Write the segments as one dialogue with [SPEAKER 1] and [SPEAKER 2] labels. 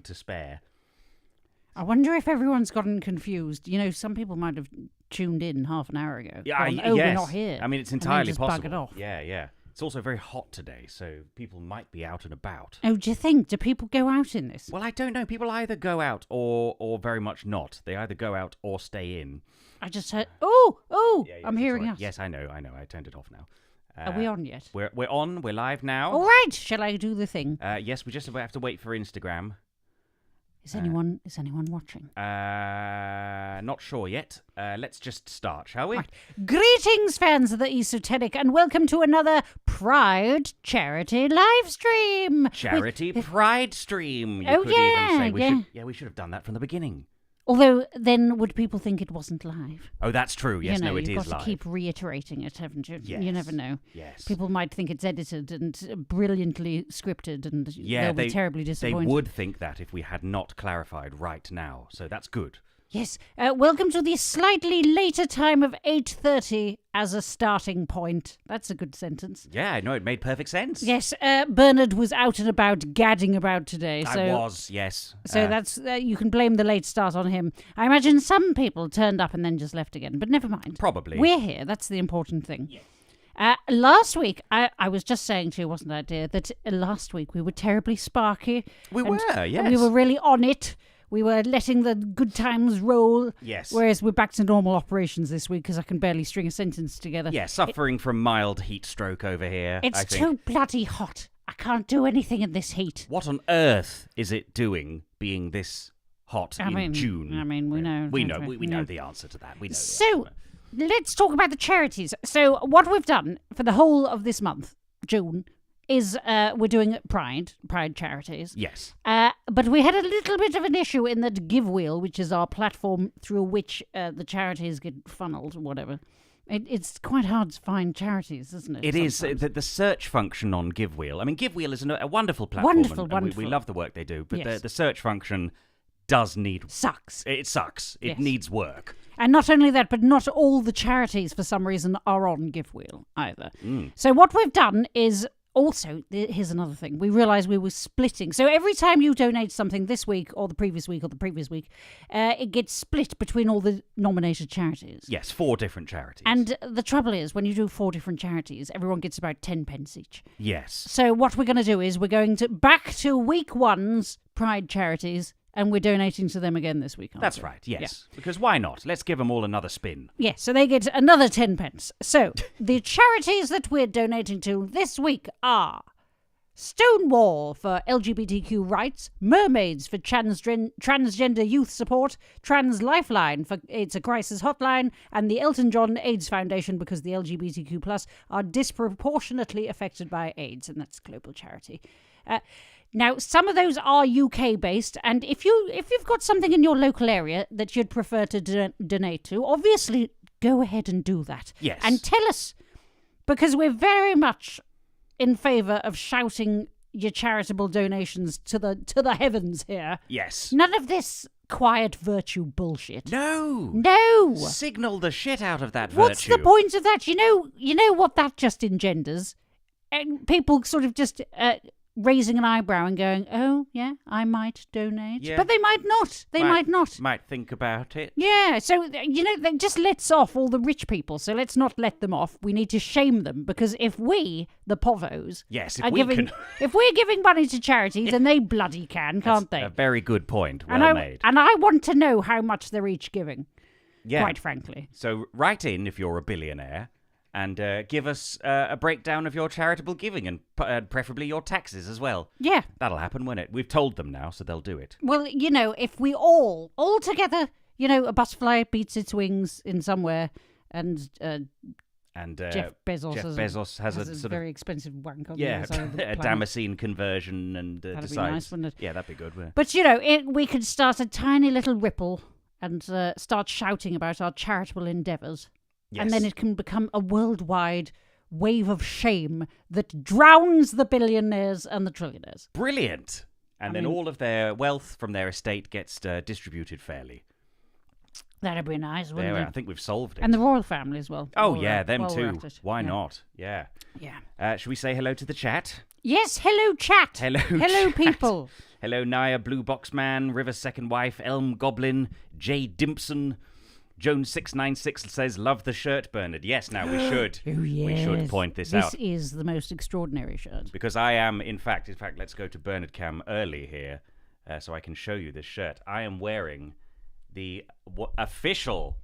[SPEAKER 1] moment to spare.
[SPEAKER 2] I wonder if everyone's gotten confused. Some people might have tuned in half an hour ago.
[SPEAKER 1] Yeah,
[SPEAKER 2] yes.
[SPEAKER 1] We're
[SPEAKER 2] not here.
[SPEAKER 1] I mean, it's entirely
[SPEAKER 2] just
[SPEAKER 1] possible.
[SPEAKER 2] Bug it off.
[SPEAKER 1] Yeah. It's also very hot today, so people might be out and about.
[SPEAKER 2] Oh, do you think? Do people go out in this?
[SPEAKER 1] Well, I don't know. People either go out or very much not. They either go out or stay in.
[SPEAKER 2] I just heard. Oh!
[SPEAKER 1] Yeah,
[SPEAKER 2] I'm hearing us.
[SPEAKER 1] Yes, I know. I turned it off now.
[SPEAKER 2] Are we on yet?
[SPEAKER 1] We're on. We're live now.
[SPEAKER 2] All right. Shall I do the thing?
[SPEAKER 1] Yes, we just have to wait for Instagram.
[SPEAKER 2] Is anyone watching?
[SPEAKER 1] Not sure yet. Let's just start, shall we?
[SPEAKER 2] Right. Greetings, fans of the esoteric, and welcome to another Pride charity live stream.
[SPEAKER 1] Charity Pride stream. You
[SPEAKER 2] Oh,
[SPEAKER 1] could
[SPEAKER 2] yeah,
[SPEAKER 1] even say we should have done that from the beginning.
[SPEAKER 2] Although, then would people think it wasn't live?
[SPEAKER 1] Oh, that's true. Yes,
[SPEAKER 2] it is
[SPEAKER 1] live.
[SPEAKER 2] You've got to keep reiterating it, haven't you?
[SPEAKER 1] Yes.
[SPEAKER 2] You never know.
[SPEAKER 1] Yes.
[SPEAKER 2] People might think it's edited and brilliantly scripted, and they'll be terribly disappointed.
[SPEAKER 1] They would think that if we had not clarified right now, so that's good.
[SPEAKER 2] Yes. Welcome to the slightly later time of 8:30 as a starting point. That's a good sentence.
[SPEAKER 1] Yeah, no, it made perfect sense.
[SPEAKER 2] Yes. Bernard was out and about, gadding about today. So,
[SPEAKER 1] I was, yes.
[SPEAKER 2] So that's you can blame the late start on him. I imagine some people turned up and then just left again, but never mind.
[SPEAKER 1] Probably.
[SPEAKER 2] We're here. That's the important thing. Yes. Last week, I was just saying to you, wasn't I, dear, that last week we were terribly sparky.
[SPEAKER 1] We were, yes.
[SPEAKER 2] And we were really on it. We were letting the good times roll.
[SPEAKER 1] Yes.
[SPEAKER 2] Whereas we're back to normal operations this week because I can barely string a sentence together.
[SPEAKER 1] Yeah, suffering from mild heat stroke over here.
[SPEAKER 2] It's too bloody hot. I can't do anything in this heat.
[SPEAKER 1] What on earth is it doing being this hot in June?
[SPEAKER 2] We know.
[SPEAKER 1] We know the answer to that. We know.
[SPEAKER 2] So, let's talk about the charities. So, what we've done for the whole of this month, June, is we're doing Pride charities.
[SPEAKER 1] Yes.
[SPEAKER 2] But we had a little bit of an issue in that Give Wheel, which is our platform through which the charities get funneled or whatever. It's quite hard to find charities, isn't it?
[SPEAKER 1] It is. The search function on Give Wheel. I mean, Give Wheel is a wonderful platform.
[SPEAKER 2] Wonderful.
[SPEAKER 1] We love the work they do, but
[SPEAKER 2] yes.
[SPEAKER 1] the search function does need...
[SPEAKER 2] Sucks.
[SPEAKER 1] It sucks. It
[SPEAKER 2] yes.
[SPEAKER 1] needs work.
[SPEAKER 2] And not only that, but not all the charities, for some reason, are on Give Wheel either.
[SPEAKER 1] Mm.
[SPEAKER 2] So what we've done is... Also, here's another thing. We realised we were splitting. So every time you donate something this week or the previous week, it gets split between all the nominated charities.
[SPEAKER 1] Yes, 4 different charities.
[SPEAKER 2] And the trouble is, when you do 4 different charities, everyone gets about 10 pence each.
[SPEAKER 1] Yes.
[SPEAKER 2] So what we're going to do is we're going to back to week 1's Pride charities, and we're donating to them again this week.
[SPEAKER 1] That's right, yes. Yeah. Because why not? Let's give them all another spin.
[SPEAKER 2] Yeah, so they get another 10 pence. So, the charities that we're donating to this week are Stonewall for LGBTQ rights, Mermaids for transgender youth support, Trans Lifeline for it's a crisis hotline, and the Elton John AIDS Foundation because the LGBTQ plus are disproportionately affected by AIDS, and that's a global charity. Now, some of those are UK-based, and if you've got something in your local area that you'd prefer to donate to, obviously go ahead and do that.
[SPEAKER 1] Yes.
[SPEAKER 2] And tell us, because we're very much in favour of shouting your charitable donations to the heavens here.
[SPEAKER 1] Yes.
[SPEAKER 2] None of this quiet virtue bullshit.
[SPEAKER 1] No. Signal the shit out of that virtue.
[SPEAKER 2] What's the point of that? You know what that just engenders? And people sort of just... raising an eyebrow and going, oh, yeah, I might donate.
[SPEAKER 1] Yeah.
[SPEAKER 2] But they might not. They might not.
[SPEAKER 1] Might think about it.
[SPEAKER 2] Yeah, so, that just lets off all the rich people. So let's not let them off. We need to shame them. Because if we, the povos,
[SPEAKER 1] yes,
[SPEAKER 2] if we're giving money to charities, then they bloody can't they?
[SPEAKER 1] A very good point. Well made.
[SPEAKER 2] And I want to know how much they're each giving,
[SPEAKER 1] yeah.
[SPEAKER 2] quite frankly.
[SPEAKER 1] So write in if you're a billionaire. And give us a breakdown of your charitable giving and preferably your taxes as well.
[SPEAKER 2] Yeah.
[SPEAKER 1] That'll happen, won't it? We've told them now, so they'll do it.
[SPEAKER 2] Well, if we all together, a butterfly beats its wings in somewhere and Jeff Bezos has a sort very expensive wank on the side of the
[SPEAKER 1] a Damascene conversion and
[SPEAKER 2] that'd
[SPEAKER 1] decides.
[SPEAKER 2] Be nice, wouldn't it?
[SPEAKER 1] Yeah, that'd be good. Wouldn't
[SPEAKER 2] it? But, we could start a tiny little ripple and start shouting about our charitable endeavours.
[SPEAKER 1] Yes.
[SPEAKER 2] And then it can become a worldwide wave of shame that drowns the billionaires and the trillionaires.
[SPEAKER 1] Brilliant. And then all of their wealth from their estate gets distributed fairly.
[SPEAKER 2] That'd be nice, wouldn't it?
[SPEAKER 1] I think we've solved it.
[SPEAKER 2] And the royal family as well.
[SPEAKER 1] Oh, yeah, them too. Why not? Yeah.
[SPEAKER 2] Yeah.
[SPEAKER 1] Should we say hello to the chat?
[SPEAKER 2] Yes, hello, chat.
[SPEAKER 1] Hello,
[SPEAKER 2] Hello,
[SPEAKER 1] chat.
[SPEAKER 2] people.
[SPEAKER 1] Hello, Naya, Blue Box Man, River's second wife, Elm Goblin, Jay Dimpson. Jones696 says, love the shirt, Bernard. Yes, now we should.
[SPEAKER 2] Oh, yes.
[SPEAKER 1] We should point this out.
[SPEAKER 2] This is the most extraordinary shirt.
[SPEAKER 1] Because I am, in fact, let's go to Bernard Cam early here so I can show you this shirt. I am wearing the official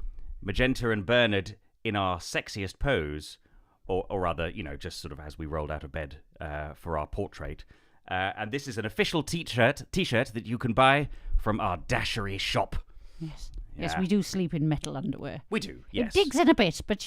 [SPEAKER 1] Magenta and Bernard in our sexiest pose, or rather, just sort of as we rolled out of bed for our portrait. And this is an official t-shirt that you can buy from our Dashery shop.
[SPEAKER 2] Yes.
[SPEAKER 1] Yeah.
[SPEAKER 2] Yes, we do sleep in metal underwear.
[SPEAKER 1] We do, yes.
[SPEAKER 2] It digs in a bit, but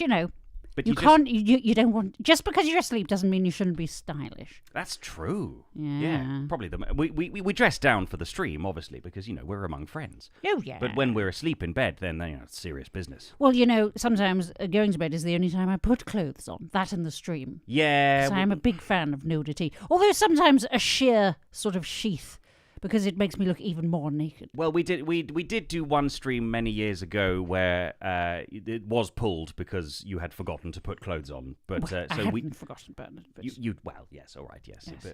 [SPEAKER 1] But
[SPEAKER 2] you can't. You don't want. Just because you're asleep doesn't mean you shouldn't be stylish.
[SPEAKER 1] That's true.
[SPEAKER 2] Yeah.
[SPEAKER 1] Probably we dress down for the stream, obviously, because we're among friends.
[SPEAKER 2] Oh yeah.
[SPEAKER 1] But when we're asleep in bed, then it's serious business.
[SPEAKER 2] Well, sometimes going to bed is the only time I put clothes on. That and the stream.
[SPEAKER 1] Yeah.
[SPEAKER 2] So I'm a big fan of nudity. Although sometimes a sheer sort of sheath, because it makes me look even more naked.
[SPEAKER 1] Well, we did do one stream many years ago where it was pulled because you had forgotten to put clothes on. But
[SPEAKER 2] I
[SPEAKER 1] so
[SPEAKER 2] hadn't forgotten about it. But
[SPEAKER 1] you well, yes, all right, yes.
[SPEAKER 2] Yes.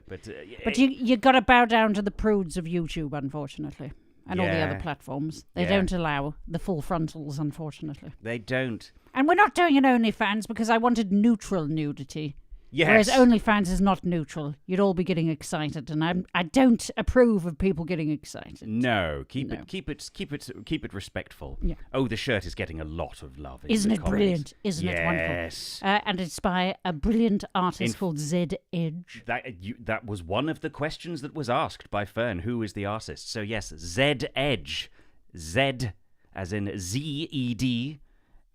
[SPEAKER 1] But
[SPEAKER 2] you got to bow down to the prudes of YouTube, unfortunately, and all the other
[SPEAKER 1] Yeah.
[SPEAKER 2] platforms. They
[SPEAKER 1] Yeah.
[SPEAKER 2] don't allow the full frontals, unfortunately.
[SPEAKER 1] they don't.
[SPEAKER 2] And we're not doing an OnlyFans because I wanted neutral nudity.
[SPEAKER 1] Yes.
[SPEAKER 2] Whereas OnlyFans is not neutral. You'd all be getting excited, and I don't approve of people getting excited.
[SPEAKER 1] No, keep
[SPEAKER 2] No.
[SPEAKER 1] it respectful.
[SPEAKER 2] Yeah.
[SPEAKER 1] Oh, the shirt is getting a lot of love.
[SPEAKER 2] Isn't
[SPEAKER 1] the
[SPEAKER 2] it
[SPEAKER 1] comments.
[SPEAKER 2] brilliant? Isn't it wonderful?
[SPEAKER 1] Yes.
[SPEAKER 2] And it's by a brilliant artist called Zed Edge.
[SPEAKER 1] That was one of the questions that was asked by Fern. Who is the artist? So yes, Zed Edge, Z as in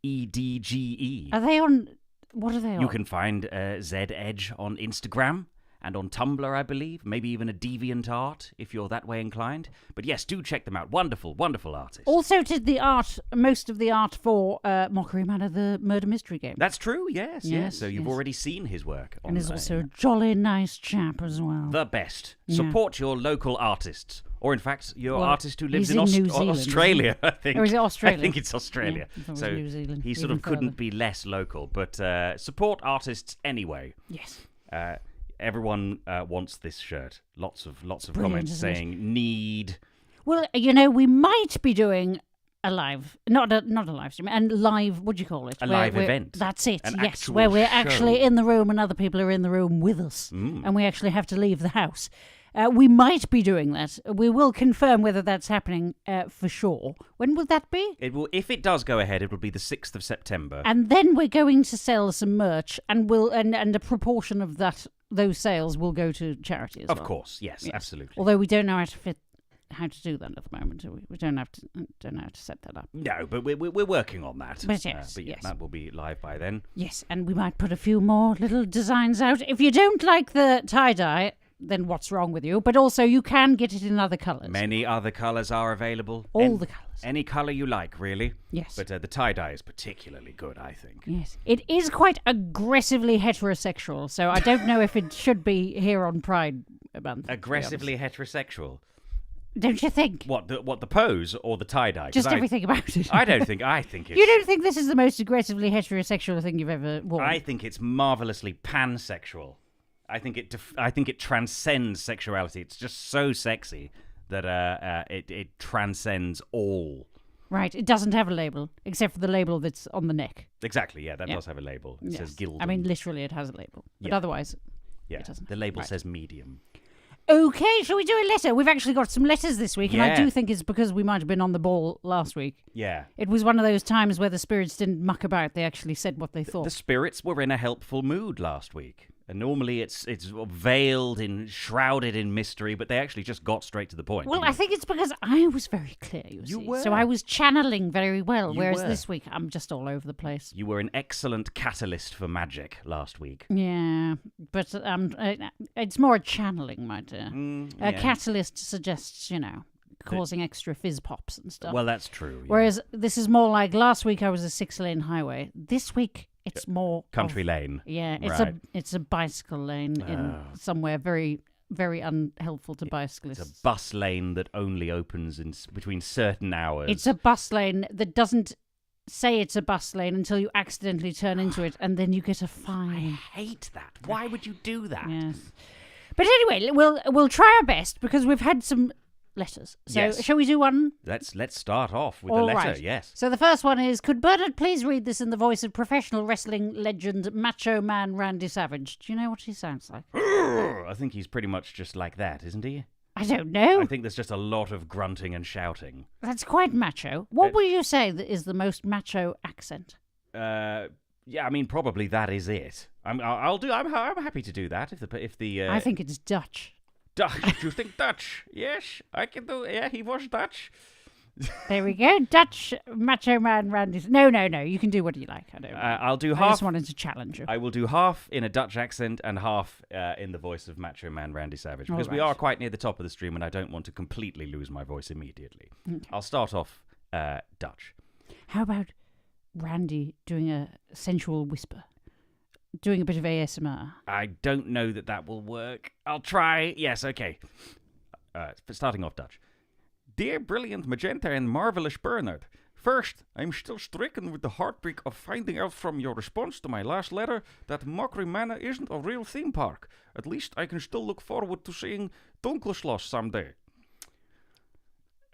[SPEAKER 1] ZEDEDGE.
[SPEAKER 2] Are they on? What are they on?
[SPEAKER 1] You can find Zed Edge on Instagram and on Tumblr, I believe. Maybe even a DeviantArt if you're that way inclined. But yes, do check them out. Wonderful, wonderful artist.
[SPEAKER 2] Also did the art, most of the art for Mockery Manor, the murder mystery game.
[SPEAKER 1] That's true. Yes.
[SPEAKER 2] Yes,
[SPEAKER 1] So you've
[SPEAKER 2] yes.
[SPEAKER 1] already seen his work.
[SPEAKER 2] And is also a jolly nice chap as well.
[SPEAKER 1] the best.
[SPEAKER 2] Yeah.
[SPEAKER 1] Support your local artists. Or, in fact, your
[SPEAKER 2] Well,
[SPEAKER 1] artist who lives
[SPEAKER 2] he's
[SPEAKER 1] in
[SPEAKER 2] in New Zealand,
[SPEAKER 1] Australia, I think.
[SPEAKER 2] Or is it Australia?
[SPEAKER 1] I think it's Australia.
[SPEAKER 2] Yeah, I thought it was
[SPEAKER 1] so
[SPEAKER 2] New Zealand,
[SPEAKER 1] he sort
[SPEAKER 2] even
[SPEAKER 1] of couldn't
[SPEAKER 2] further.
[SPEAKER 1] be less local. But support artists anyway.
[SPEAKER 2] Yes.
[SPEAKER 1] Everyone wants this shirt. Lots of
[SPEAKER 2] Brilliant,
[SPEAKER 1] comments
[SPEAKER 2] isn't it?
[SPEAKER 1] saying need.
[SPEAKER 2] Well, we might be doing a live, not a live stream, and live, what do you call it?
[SPEAKER 1] A live event.
[SPEAKER 2] That's it,
[SPEAKER 1] An
[SPEAKER 2] yes,
[SPEAKER 1] actual
[SPEAKER 2] where we're
[SPEAKER 1] show.
[SPEAKER 2] actually in the room and other people are in the room with us,
[SPEAKER 1] Mm.
[SPEAKER 2] and we actually have to leave the house. We might be doing that. We will confirm whether that's happening for sure. When will that be?
[SPEAKER 1] It will, if it does go ahead, it will be the 6th of September.
[SPEAKER 2] And then we're going to sell some merch, and and a proportion of those sales will go to charity as well.
[SPEAKER 1] Of course, yes, absolutely.
[SPEAKER 2] Although we don't know how to do that at the moment. We don't know how to set that up.
[SPEAKER 1] No, but we're working on that.
[SPEAKER 2] But yes,
[SPEAKER 1] but yeah,
[SPEAKER 2] yes.
[SPEAKER 1] that will be live by then.
[SPEAKER 2] Yes, and we might put a few more little designs out. If you don't like the tie-dye, then what's wrong with you? But also, you can get it in other colours.
[SPEAKER 1] Many other colours are available.
[SPEAKER 2] All the colours.
[SPEAKER 1] Any colour you like, really.
[SPEAKER 2] Yes.
[SPEAKER 1] But the tie-dye is particularly good, I think.
[SPEAKER 2] Yes. It is quite aggressively heterosexual, so I don't know if it should be here on Pride Month.
[SPEAKER 1] Aggressively heterosexual.
[SPEAKER 2] Don't you think?
[SPEAKER 1] What the pose or the tie-dye? 'Cause
[SPEAKER 2] Just everything about it.
[SPEAKER 1] I think it's...
[SPEAKER 2] You don't think this is the most aggressively heterosexual thing you've ever worn?
[SPEAKER 1] I think it's marvellously pansexual. I think it transcends sexuality. It's just so sexy that it transcends all.
[SPEAKER 2] Right, it doesn't have a label, except for the label that's on the neck.
[SPEAKER 1] Exactly, yeah, that does have a label. It says Gildan.
[SPEAKER 2] I mean, literally, it has a label. But
[SPEAKER 1] Yeah.
[SPEAKER 2] otherwise,
[SPEAKER 1] yeah,
[SPEAKER 2] it doesn't.
[SPEAKER 1] the label
[SPEAKER 2] Right.
[SPEAKER 1] says medium.
[SPEAKER 2] Okay, shall we do a letter? We've actually got some letters this week, and I
[SPEAKER 1] Yeah.
[SPEAKER 2] do think it's because we might have been on the ball last week.
[SPEAKER 1] Yeah.
[SPEAKER 2] It was one of those times where the spirits didn't muck about. They actually said what they thought.
[SPEAKER 1] The spirits were in a helpful mood last week. And normally it's veiled in, shrouded in mystery, but they actually just got straight to the point.
[SPEAKER 2] Well,
[SPEAKER 1] didn't
[SPEAKER 2] I think it's because I was very clear, you see.
[SPEAKER 1] were.
[SPEAKER 2] So I was channeling very well,
[SPEAKER 1] You
[SPEAKER 2] whereas
[SPEAKER 1] were.
[SPEAKER 2] this week I'm just all over the place.
[SPEAKER 1] You were an excellent catalyst for magic last week.
[SPEAKER 2] Yeah, but it's more a channeling, my dear. A
[SPEAKER 1] yeah.
[SPEAKER 2] catalyst suggests, causing extra fizz pops and stuff.
[SPEAKER 1] Well, that's true. yeah.
[SPEAKER 2] Whereas this is more like last week I was a 6-lane highway. This week it's more
[SPEAKER 1] Country
[SPEAKER 2] of-
[SPEAKER 1] lane.
[SPEAKER 2] Yeah,
[SPEAKER 1] Right.
[SPEAKER 2] it's a bicycle lane in somewhere very, very unhelpful to bicyclists.
[SPEAKER 1] It's a bus lane that only opens between certain hours.
[SPEAKER 2] It's a bus lane that doesn't say it's a bus lane until you accidentally turn into it, and then you get a fine.
[SPEAKER 1] I hate that. Why would you do that?
[SPEAKER 2] Yes. But anyway, we'll try our best because we've had some letters. So
[SPEAKER 1] Yes.
[SPEAKER 2] shall we do one?
[SPEAKER 1] Let's start off with the
[SPEAKER 2] All
[SPEAKER 1] letter.
[SPEAKER 2] right.
[SPEAKER 1] Yes.
[SPEAKER 2] So the first one is, could Bernard please read this in the voice of professional wrestling legend Macho Man Randy Savage? Do you know what he sounds like?
[SPEAKER 1] I think he's pretty much just like that, isn't he?
[SPEAKER 2] I don't know.
[SPEAKER 1] I think there's just a lot of grunting and shouting.
[SPEAKER 2] That's quite macho. What would you say that is the most macho accent?
[SPEAKER 1] Yeah, I mean, probably that is it. I'm happy to do that if the.
[SPEAKER 2] I think it's Dutch.
[SPEAKER 1] Dutch. You think Dutch? Yes, I can do. Yeah, he was Dutch.
[SPEAKER 2] There we go. Dutch Macho Man Randy. No. You can do what you like. I don't.
[SPEAKER 1] I'll do
[SPEAKER 2] I
[SPEAKER 1] half.
[SPEAKER 2] just wanted to challenge you.
[SPEAKER 1] I will do half in a Dutch accent and half in the voice of Macho Man Randy Savage because we are quite near the top of the stream and I don't want to completely lose my voice immediately.
[SPEAKER 2] Okay.
[SPEAKER 1] I'll start off Dutch.
[SPEAKER 2] How about Randy doing a sensual whisper? Doing a bit of ASMR.
[SPEAKER 1] I don't know that will work. I'll try. Yes, okay. Starting off Dutch. Dear brilliant Magenta and marvelous Bernard, first, I'm still stricken with the heartbreak of finding out from your response to my last letter that Mockery Manor isn't a real theme park. At least I can still look forward to seeing Dunkleschloss someday.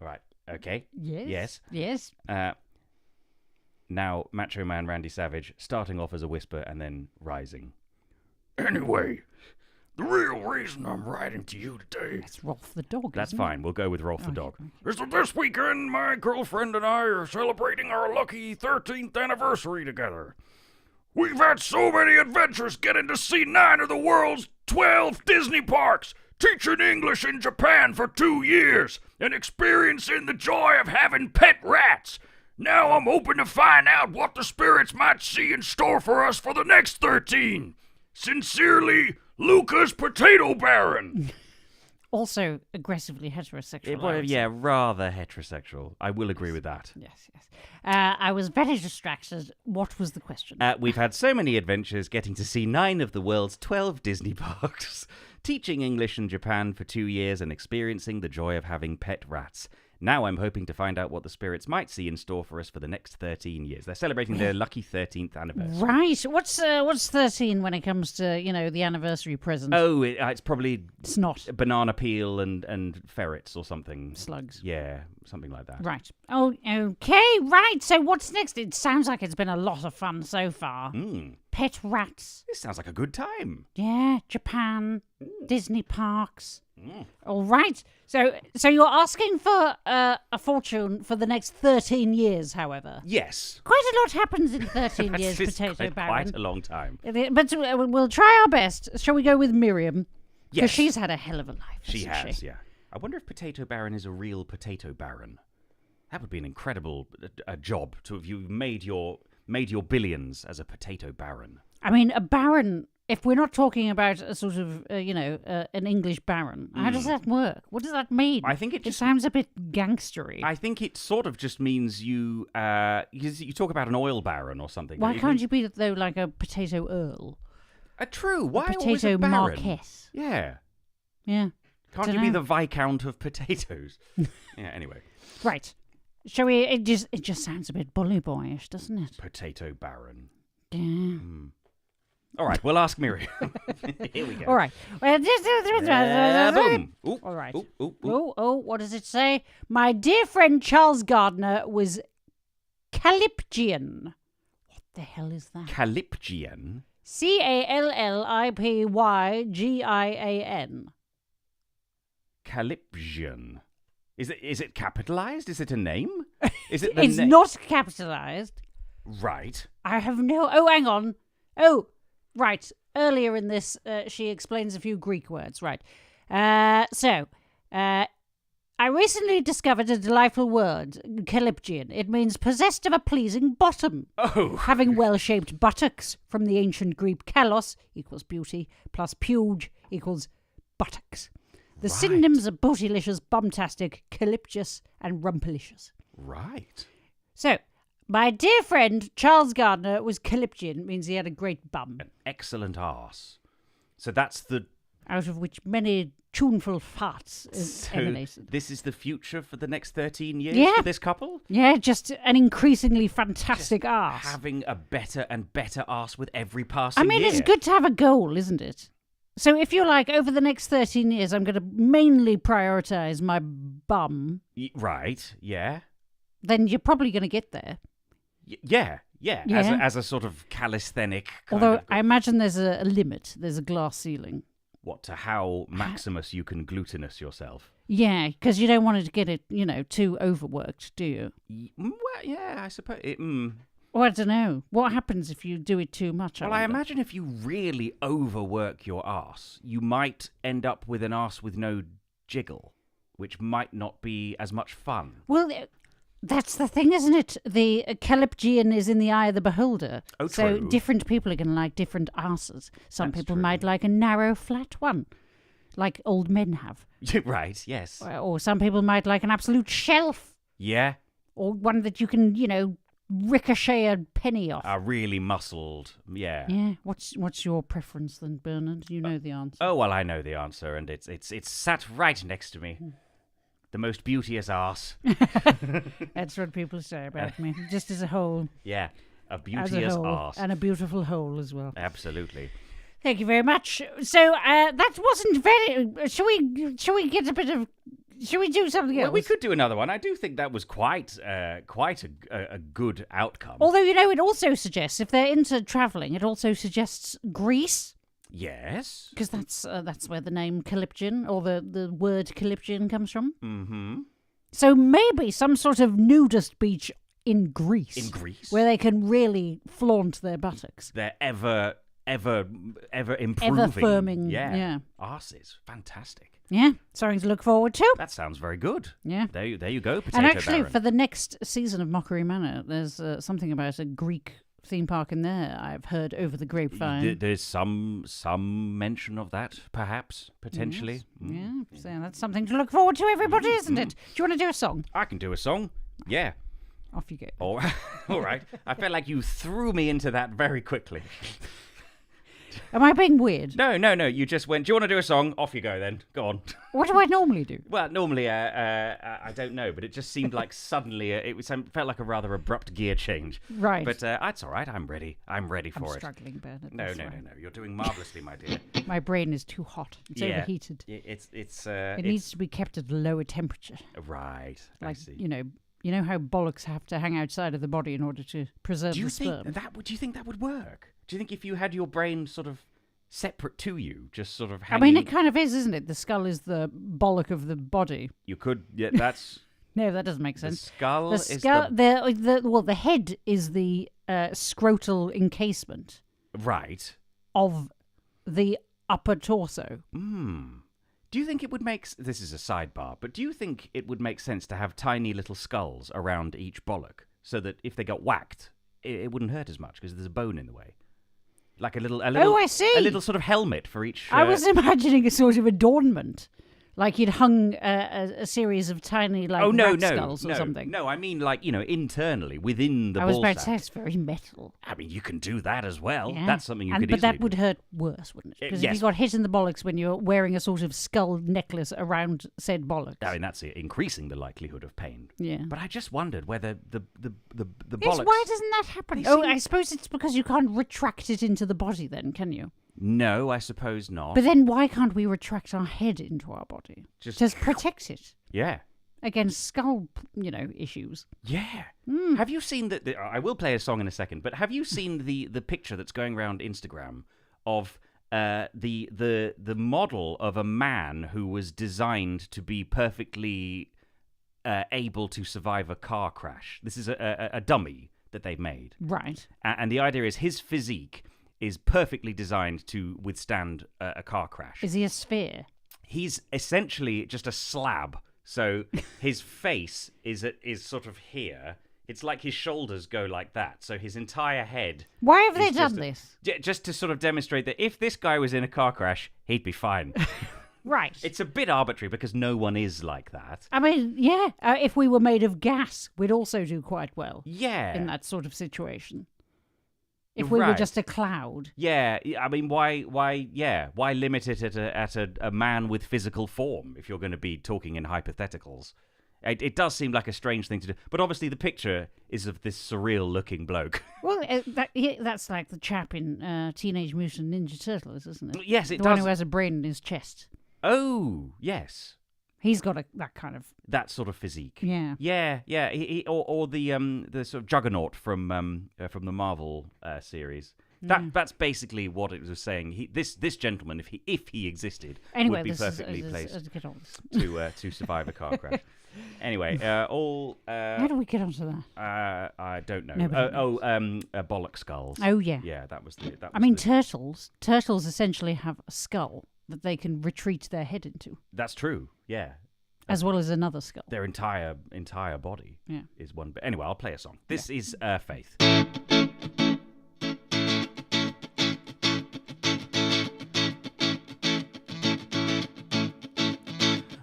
[SPEAKER 1] Right, okay.
[SPEAKER 2] Yes.
[SPEAKER 1] Now, Macho Man Randy Savage, starting off as a whisper and then rising. Anyway, the real reason I'm writing to you today...
[SPEAKER 2] That's Rolf the dog,
[SPEAKER 1] That's
[SPEAKER 2] isn't
[SPEAKER 1] fine, we'll go with Rolf the dog.
[SPEAKER 2] Okay.
[SPEAKER 1] Is that this weekend my girlfriend and I are celebrating our lucky 13th anniversary together. We've had so many adventures getting to see 9 of the world's 12 Disney parks, teaching English in Japan for 2 years, and experiencing the joy of having pet rats. Now I'm hoping to find out what the spirits might see in store for us for the next 13. Sincerely, Lucas Potato Baron.
[SPEAKER 2] Also aggressively heterosexual.
[SPEAKER 1] Yeah, rather heterosexual. I will agree with that.
[SPEAKER 2] Yes. I was very distracted. What was the question?
[SPEAKER 1] We've had so many adventures getting to see 9 of the world's 12 Disney parks, teaching English in Japan for 2 years and experiencing the joy of having pet rats. Now I'm hoping to find out what the spirits might see in store for us for the next 13 years. They're celebrating their lucky 13th anniversary.
[SPEAKER 2] Right. What's 13 when it comes to, the anniversry present?
[SPEAKER 1] Oh, it's probably...
[SPEAKER 2] It's not.
[SPEAKER 1] Banana peel and ferrets or something.
[SPEAKER 2] Slugs.
[SPEAKER 1] Yeah, something like that.
[SPEAKER 2] Right. Oh, okay, right. So what's next? It sounds like it's been a lot of fun so far. Pet rats.
[SPEAKER 1] This sounds like a good time.
[SPEAKER 2] Yeah, Japan, Disney parks. All right. So you're asking for a fortune for the next 13 years, however.
[SPEAKER 1] Yes.
[SPEAKER 2] Quite a lot happens in 13 years, Potato
[SPEAKER 1] quite,
[SPEAKER 2] Baron.
[SPEAKER 1] Quite a long time.
[SPEAKER 2] But we'll try our best. Shall we go with Miriam? Because
[SPEAKER 1] Yes.
[SPEAKER 2] she's had a hell of a life.
[SPEAKER 1] She
[SPEAKER 2] hasn't
[SPEAKER 1] has, yeah. I wonder if Potato Baron is a real Potato Baron. That would be an incredible job to have you made your billions as a Potato Baron.
[SPEAKER 2] I mean, a baron. If we're not talking about a sort of, an English baron, how does that work? What does that mean?
[SPEAKER 1] I think
[SPEAKER 2] it sounds a bit gangstery.
[SPEAKER 1] I think it sort of just means you talk about an oil baron or something.
[SPEAKER 2] Why can't you be, though, like a potato earl?
[SPEAKER 1] True. Why always
[SPEAKER 2] Potato
[SPEAKER 1] a baron?
[SPEAKER 2] marquess.
[SPEAKER 1] Yeah.
[SPEAKER 2] Yeah.
[SPEAKER 1] Can't you be the Viscount of Potatoes? Yeah, anyway.
[SPEAKER 2] Right. Shall we... It just sounds a bit bully boyish, doesn't it?
[SPEAKER 1] Potato Baron.
[SPEAKER 2] Yeah.
[SPEAKER 1] All right, we'll ask Miriam. Here we go.
[SPEAKER 2] All right. Well,
[SPEAKER 1] Boom. Ooh,
[SPEAKER 2] all right.
[SPEAKER 1] Ooh, ooh, ooh.
[SPEAKER 2] Oh, what does it say? My dear friend Charles Gardner was Calypgian. What the hell is that?
[SPEAKER 1] Calypgian?
[SPEAKER 2] Callipygian.
[SPEAKER 1] Calypgian. Is it capitalized? Is it a name? Is it
[SPEAKER 2] It's not capitalized.
[SPEAKER 1] Right.
[SPEAKER 2] I have no... Oh, hang on. Oh, right. Earlier in this, she explains a few Greek words. Right. I recently discovered a delightful word, Calypgian. It means possessed of a pleasing bottom.
[SPEAKER 1] Oh.
[SPEAKER 2] Having well-shaped buttocks from the ancient Greek kalos equals beauty, plus puge equals buttocks. The synonyms are bootylicious, bumtastic, calyptious, and rumpelicious.
[SPEAKER 1] Right.
[SPEAKER 2] So... My dear friend Charles Gardner was Calypgian, means he had a great bum.
[SPEAKER 1] An excellent arse. So that's the...
[SPEAKER 2] Out of which many tuneful farts emanated.
[SPEAKER 1] This is the future for the next 13 years
[SPEAKER 2] Yeah.
[SPEAKER 1] for this couple?
[SPEAKER 2] Yeah, just an increasingly fantastic arse.
[SPEAKER 1] Having a better and better arse with every passing
[SPEAKER 2] I mean,
[SPEAKER 1] year.
[SPEAKER 2] it's good to have a goal, isn't it? So if you're like, over the next 13 years, I'm going to mainly prioritize my bum,
[SPEAKER 1] Right, yeah.
[SPEAKER 2] then you're probably going to get there.
[SPEAKER 1] Yeah.
[SPEAKER 2] Yeah.
[SPEAKER 1] As a sort of calisthenic kind
[SPEAKER 2] Although
[SPEAKER 1] of...
[SPEAKER 2] I imagine there's a limit. There's a glass ceiling.
[SPEAKER 1] What, to how Maximus you can glutinous yourself?
[SPEAKER 2] Yeah, because you don't want to get it, too overworked, do you?
[SPEAKER 1] Well, yeah, I suppose...
[SPEAKER 2] Well, I don't know. What happens if you do it too much?
[SPEAKER 1] Well, I imagine if you really overwork your arse, you might end up with an arse with no jiggle, which might not be as much fun.
[SPEAKER 2] Well, that's the thing, isn't it? The calypgean is in the eye of the beholder.
[SPEAKER 1] Oh,
[SPEAKER 2] so
[SPEAKER 1] true.
[SPEAKER 2] different people are going to like different arses. Some
[SPEAKER 1] That's
[SPEAKER 2] people
[SPEAKER 1] true.
[SPEAKER 2] might like a narrow, flat one, like old men have.
[SPEAKER 1] Right, yes.
[SPEAKER 2] Or some people might like an absolute shelf,
[SPEAKER 1] Yeah,
[SPEAKER 2] or one that you can, ricochet a penny off.
[SPEAKER 1] are really muscled, yeah.
[SPEAKER 2] Yeah. What's your preference then, Bernard? You know the answer.
[SPEAKER 1] Oh, well, I know the answer, and it's sat right next to me. The most beauteous arse.
[SPEAKER 2] That's what people say about me, just as a whole.
[SPEAKER 1] Yeah, a
[SPEAKER 2] As a
[SPEAKER 1] beauteous
[SPEAKER 2] whole,
[SPEAKER 1] arse.
[SPEAKER 2] and a beautiful hole as well.
[SPEAKER 1] Absolutely.
[SPEAKER 2] Thank you very much. So that wasn't very. Shall we get a bit of? Shall we do something else?
[SPEAKER 1] Well, we could do another one. I do think that was quite a good outcome.
[SPEAKER 2] Although it also suggests, if they're into travelling, it also suggests Greece,
[SPEAKER 1] Yes.
[SPEAKER 2] because that's where the name Calyptian or the word Calyptian comes from.
[SPEAKER 1] Mm-hmm.
[SPEAKER 2] So maybe some sort of nudist beach in Greece.
[SPEAKER 1] In Greece.
[SPEAKER 2] Where they can really flaunt their buttocks.
[SPEAKER 1] They're ever improving.
[SPEAKER 2] Ever firming.
[SPEAKER 1] Yeah.
[SPEAKER 2] Yeah.
[SPEAKER 1] Arses. Fantastic.
[SPEAKER 2] Yeah. Something to look forward to.
[SPEAKER 1] That sounds very good.
[SPEAKER 2] Yeah.
[SPEAKER 1] There you go, Potato
[SPEAKER 2] And actually,
[SPEAKER 1] Baron.
[SPEAKER 2] for the next season of Mockery Manor, there's something about a Greek theme park in there, I've heard over the grapevine.
[SPEAKER 1] There's some mention of that, perhaps, potentially.
[SPEAKER 2] Yes. Yeah, so that's something to look forward to, everybody, isn't it? Do you want to do a song?
[SPEAKER 1] I can do a song. Yeah.
[SPEAKER 2] Off you go.
[SPEAKER 1] All right. I felt like you threw me into that very quickly.
[SPEAKER 2] Am I being weird?
[SPEAKER 1] No. You just went, do you want to do a song? Off you go then. Go on.
[SPEAKER 2] What do I normally do?
[SPEAKER 1] Well, normally, I don't know, but it just seemed like suddenly, felt like a rather abrupt gear change.
[SPEAKER 2] Right.
[SPEAKER 1] But it's all right. I'm ready. I'm ready for
[SPEAKER 2] I'm
[SPEAKER 1] it.
[SPEAKER 2] struggling, Bernard.
[SPEAKER 1] No.
[SPEAKER 2] that's right.
[SPEAKER 1] You're doing marvelously, my dear.
[SPEAKER 2] My brain is too hot. It's
[SPEAKER 1] Yeah.
[SPEAKER 2] overheated.
[SPEAKER 1] It
[SPEAKER 2] Needs to be kept at a lower temperature.
[SPEAKER 1] Right. I
[SPEAKER 2] Like,
[SPEAKER 1] see.
[SPEAKER 2] you know how bollocks have to hang outside of the body in order to preserve
[SPEAKER 1] Do you
[SPEAKER 2] the
[SPEAKER 1] think
[SPEAKER 2] sperm?
[SPEAKER 1] do you think that would work? Do you think if you had your brain sort of separate to you, just sort of
[SPEAKER 2] I
[SPEAKER 1] hanging...
[SPEAKER 2] mean, it kind of is, isn't it? The skull is the bollock of the body.
[SPEAKER 1] You could... Yeah, that's...
[SPEAKER 2] No, that doesn't make
[SPEAKER 1] the
[SPEAKER 2] sense.
[SPEAKER 1] skull
[SPEAKER 2] The
[SPEAKER 1] is
[SPEAKER 2] skull, the head is the scrotal encasement
[SPEAKER 1] Right.
[SPEAKER 2] of the upper torso.
[SPEAKER 1] Do you think it would make... This is a sidebar, but do you think it would make sense to have tiny little skulls around each bollock so that if they got whacked, it wouldn't hurt as much because there's a bone in the way? Like a little...
[SPEAKER 2] Oh, I see.
[SPEAKER 1] A little sort of helmet for each...
[SPEAKER 2] I was imagining a sort of adornment. Like you'd hung a series of tiny, like, rat skulls or something.
[SPEAKER 1] No, I mean, like, internally, within the
[SPEAKER 2] I was
[SPEAKER 1] ball
[SPEAKER 2] about to
[SPEAKER 1] sack.
[SPEAKER 2] say it's very metal.
[SPEAKER 1] I mean, you can do that as well.
[SPEAKER 2] Yeah.
[SPEAKER 1] That's something you could
[SPEAKER 2] But
[SPEAKER 1] easily
[SPEAKER 2] that would
[SPEAKER 1] do.
[SPEAKER 2] hurt worse, wouldn't it? Because if
[SPEAKER 1] yes.
[SPEAKER 2] you got hit in the bollocks when you're wearing a sort of skull necklace around said bollocks.
[SPEAKER 1] I mean, that's increasing the likelihood of pain.
[SPEAKER 2] Yeah.
[SPEAKER 1] But I just wondered whether the
[SPEAKER 2] Yes,
[SPEAKER 1] bollocks...
[SPEAKER 2] why doesn't that happen?
[SPEAKER 1] They
[SPEAKER 2] Oh,
[SPEAKER 1] seem-
[SPEAKER 2] I suppose it's because you can't retract it into the body then, can you?
[SPEAKER 1] No, I suppose not.
[SPEAKER 2] But then why can't we retract our head into our body?
[SPEAKER 1] Just-
[SPEAKER 2] Just protect it
[SPEAKER 1] Yeah.
[SPEAKER 2] against skull, issues.
[SPEAKER 1] Yeah.
[SPEAKER 2] Hmm.
[SPEAKER 1] Have you seen the... I will play a song in a second, but have you seen the picture that's going around Instagram of the model of a man who was designed to be perfectly able to survive a car crash? This is a dummy that they've made.
[SPEAKER 2] Right.
[SPEAKER 1] And the idea is his physique is perfectly designed to withstand a car crash.
[SPEAKER 2] Is he a sphere?
[SPEAKER 1] He's essentially just a slab. So his face is sort of here. It's like his shoulders go like that. So his entire head...
[SPEAKER 2] Why have they
[SPEAKER 1] is
[SPEAKER 2] done
[SPEAKER 1] just
[SPEAKER 2] this?
[SPEAKER 1] Just to sort of demonstrate that if this guy was in a car crash, he'd be fine.
[SPEAKER 2] Right.
[SPEAKER 1] It's a bit arbitrary because no one is like that.
[SPEAKER 2] I mean, yeah, if we were made of gas, we'd also do quite well
[SPEAKER 1] Yeah.
[SPEAKER 2] in that sort of situation. If we were
[SPEAKER 1] Right.
[SPEAKER 2] just a cloud.
[SPEAKER 1] Yeah, I mean, why limit it at a man with physical form if you're going to be talking in hypotheticals? It does seem like a strange thing to do. But obviously the picture is of this surreal-looking bloke.
[SPEAKER 2] Well, that's like the chap in Teenage Mutant Ninja Turtles, isn't it?
[SPEAKER 1] Yes, it
[SPEAKER 2] the
[SPEAKER 1] does.
[SPEAKER 2] one who has a brain in his chest.
[SPEAKER 1] Oh, yes.
[SPEAKER 2] He's got that kind of...
[SPEAKER 1] That sort of physique.
[SPEAKER 2] Yeah.
[SPEAKER 1] Yeah. Or the sort of Juggernaut from the Marvel series. That's basically what it was saying. This gentleman, if he existed, would be perfectly placed to survive a car crash. Anyway,
[SPEAKER 2] how do we get onto
[SPEAKER 1] that? I don't know. Bollock skulls.
[SPEAKER 2] Oh yeah.
[SPEAKER 1] Yeah, that was the.
[SPEAKER 2] Turtles. Turtles essentially have a skull that they can retreat their head into.
[SPEAKER 1] That's true. Yeah.
[SPEAKER 2] As well as another skull.
[SPEAKER 1] Their entire body is one. But anyway, I'll play a song. This is Faith.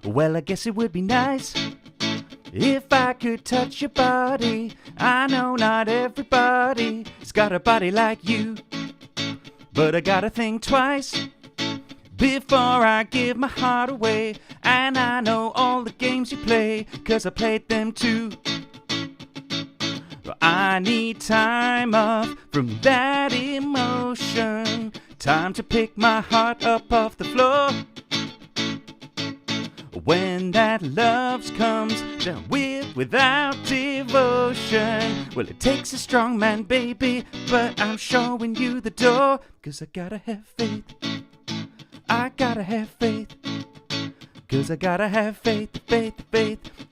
[SPEAKER 1] Well, I guess it would be nice if I could touch your body. I know not everybody's got a body like you, but I gotta think twice before I give my heart away. And I know all the games you play, 'cause I played them too. But I need time off from that emotion, time to pick my heart up off the floor. When that love comes down without devotion, well, it takes a strong man, baby, but I'm showing you the door. 'Cause I gotta have faith. I gotta have faith. 'Cause I gotta have faith.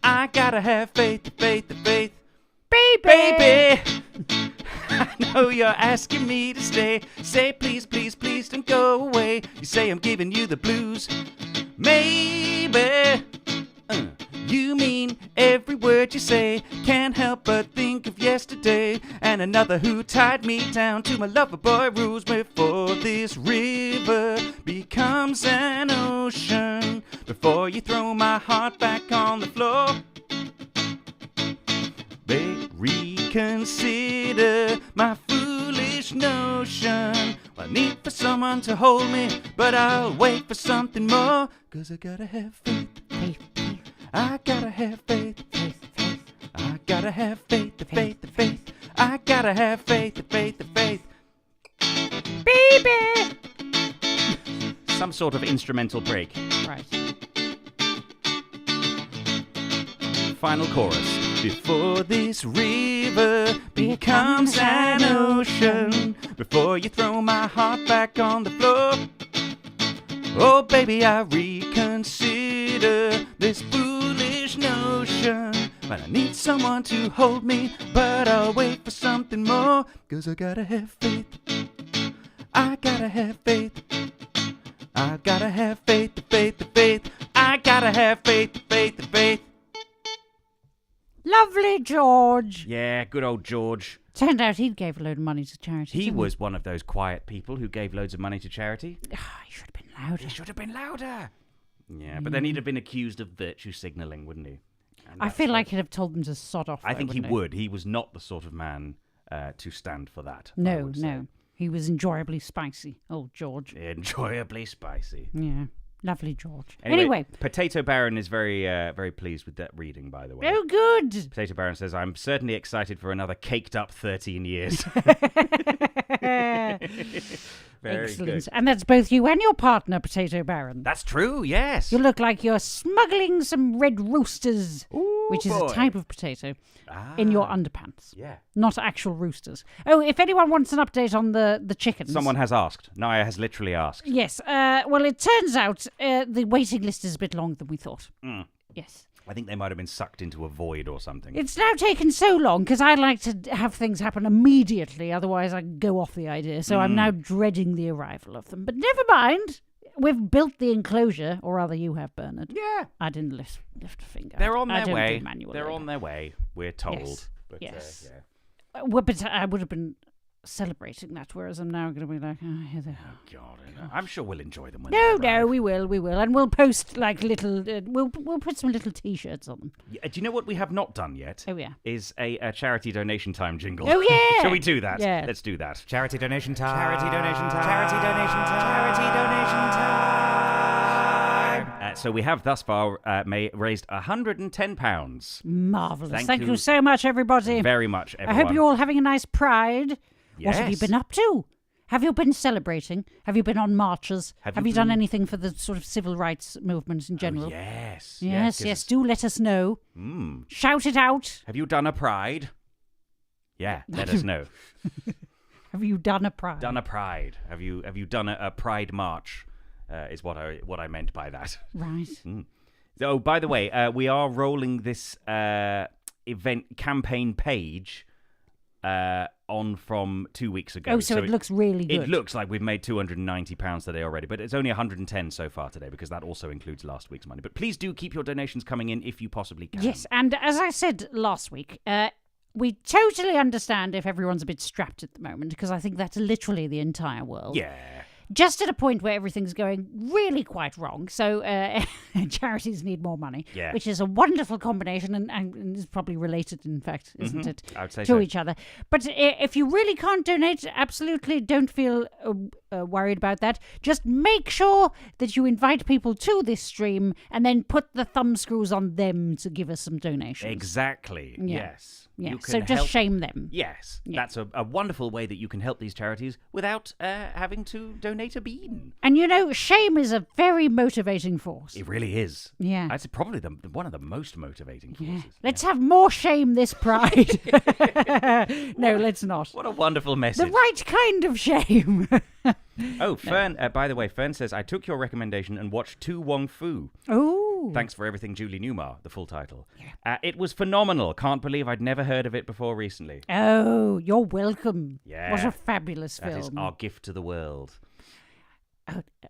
[SPEAKER 1] I gotta have faith. Baby! I know you're asking me to stay. Say please, please, please don't go away. You say I'm giving you the blues. Maybe you mean every word you say. Can't help but think of yesterday and another who tied me down to my lover boy rules before this river becomes an ocean. Before you throw my heart back on the floor, reconsider my foolish notion. I need for someone to hold me, but I'll wait for something more. 'Cause I gotta have faith. I gotta have faith. I gotta have faith. I gotta have faith. Baby! Some sort of instrumental break.
[SPEAKER 2] Right.
[SPEAKER 1] Final chorus. Before this river becomes an ocean, before you throw my heart back on the floor, oh baby, I reconsider this foolish notion. But I need someone to hold me, but I'll wait for something more. 'Cause I gotta have faith. I gotta have faith. I gotta have faith. I gotta have faith.
[SPEAKER 2] Lovely George.
[SPEAKER 1] Yeah, good old George.
[SPEAKER 2] Turned out he gave a load of money to charity.
[SPEAKER 1] He was one of those quiet people who gave loads of money to charity.
[SPEAKER 2] He should have been louder.
[SPEAKER 1] Yeah, but then he'd have been accused of virtue signalling, wouldn't he?
[SPEAKER 2] I feel like he'd have told them to sod off.
[SPEAKER 1] I think he would. He was not the sort of man to stand for that.
[SPEAKER 2] No. He was enjoyably spicy, old George.
[SPEAKER 1] Enjoyably spicy.
[SPEAKER 2] Yeah. Lovely George.
[SPEAKER 1] Anyway, Potato Baron is very, very pleased with that reading, by the way.
[SPEAKER 2] Oh, good.
[SPEAKER 1] Potato Baron says, "I'm certainly excited for another caked-up 13 years." Very
[SPEAKER 2] Excellent.
[SPEAKER 1] good.
[SPEAKER 2] And that's both you and your partner, Potato Baron.
[SPEAKER 1] That's true, yes.
[SPEAKER 2] You look like you're smuggling some red roosters, which is a type of potato, in your underpants.
[SPEAKER 1] Yeah.
[SPEAKER 2] Not actual roosters. Oh, if anyone wants an update on the chickens.
[SPEAKER 1] Someone has asked. Naya has literally asked.
[SPEAKER 2] Yes. Well, it turns out the waiting list is a bit longer than we thought. Yes.
[SPEAKER 1] I think they might have been sucked into a void or something.
[SPEAKER 2] It's now taken so long because I like to have things happen immediately, otherwise I go off the idea. So I'm now dreading the arrival of them. But never mind. We've built the enclosure, or rather you have, Bernard.
[SPEAKER 1] Yeah.
[SPEAKER 2] I didn't lift a finger.
[SPEAKER 1] They're on
[SPEAKER 2] I
[SPEAKER 1] their
[SPEAKER 2] don't
[SPEAKER 1] way.
[SPEAKER 2] do manual
[SPEAKER 1] They're
[SPEAKER 2] labor.
[SPEAKER 1] on their way, we're told.
[SPEAKER 2] Yes.
[SPEAKER 1] But,
[SPEAKER 2] Yes.
[SPEAKER 1] yeah.
[SPEAKER 2] But I would have been celebrating that, whereas I'm now going to be like, here they are.
[SPEAKER 1] God, I'm sure we'll enjoy them when
[SPEAKER 2] No,
[SPEAKER 1] they arrive.
[SPEAKER 2] we will, and we'll post like little. We'll put some little T-shirts on them.
[SPEAKER 1] Yeah, do you know what we have not done yet?
[SPEAKER 2] Oh yeah.
[SPEAKER 1] Is a charity donation time jingle.
[SPEAKER 2] Oh yeah.
[SPEAKER 1] Shall we do that?
[SPEAKER 2] Yeah.
[SPEAKER 1] Let's do that.
[SPEAKER 3] Charity donation time. Charity donation time. Charity donation time. Charity donation time.
[SPEAKER 1] So we have thus far raised £110.
[SPEAKER 2] Marvellous. Thank you so much, everybody.
[SPEAKER 1] Very much, everyone.
[SPEAKER 2] I hope you're all having a nice Pride.
[SPEAKER 1] Yes.
[SPEAKER 2] What have you been up to? Have you been celebrating? Have you been on marches? Have you done anything for the sort of civil rights movement in general?
[SPEAKER 1] Oh, yes.
[SPEAKER 2] Yes. Do let us know. Shout it out.
[SPEAKER 1] Have you done a Pride? Yeah, let us know.
[SPEAKER 2] Have you done a Pride?
[SPEAKER 1] Done a Pride. Have you done a Pride march? Is what I meant by that.
[SPEAKER 2] Right.
[SPEAKER 1] Oh, by the way, we are rolling this event campaign page on from 2 weeks ago.
[SPEAKER 2] Oh, so it looks really good.
[SPEAKER 1] It looks like we've made £290 today already, but it's only 110 so far today because that also includes last week's money. But please do keep your donations coming in if you possibly can.
[SPEAKER 2] Yes, and as I said last week, we totally understand if everyone's a bit strapped at the moment, because I think that's literally the entire world.
[SPEAKER 1] Yeah.
[SPEAKER 2] Just at a point where everything's going really quite wrong. So charities need more money, which is a wonderful combination and is probably related, in fact, isn't it,
[SPEAKER 1] I would say
[SPEAKER 2] to each other. But if you really can't donate, absolutely don't feel worried about that. Just make sure that you invite people to this stream and then put the thumb screws on them to give us some donations.
[SPEAKER 1] Exactly, yes.
[SPEAKER 2] Yeah, so just shame them.
[SPEAKER 1] Yes, that's a wonderful way that you can help these charities without having to donate a bean.
[SPEAKER 2] And shame is a very motivating force.
[SPEAKER 1] It really is.
[SPEAKER 2] Yeah.
[SPEAKER 1] It's probably one of the most motivating forces.
[SPEAKER 2] Let's have more shame this Pride. No, let's not.
[SPEAKER 1] What a wonderful message.
[SPEAKER 2] The right kind of shame.
[SPEAKER 1] Oh, Fern, by the way, Fern says, I took your recommendation and watched Tu Wong Fu.
[SPEAKER 2] Oh.
[SPEAKER 1] Thanks for everything, Julie Newmar, the full title. Yeah. It was phenomenal. Can't believe I'd never heard of it before recently.
[SPEAKER 2] Oh, you're welcome.
[SPEAKER 1] Yeah.
[SPEAKER 2] What a fabulous film.
[SPEAKER 1] That is our gift to the world.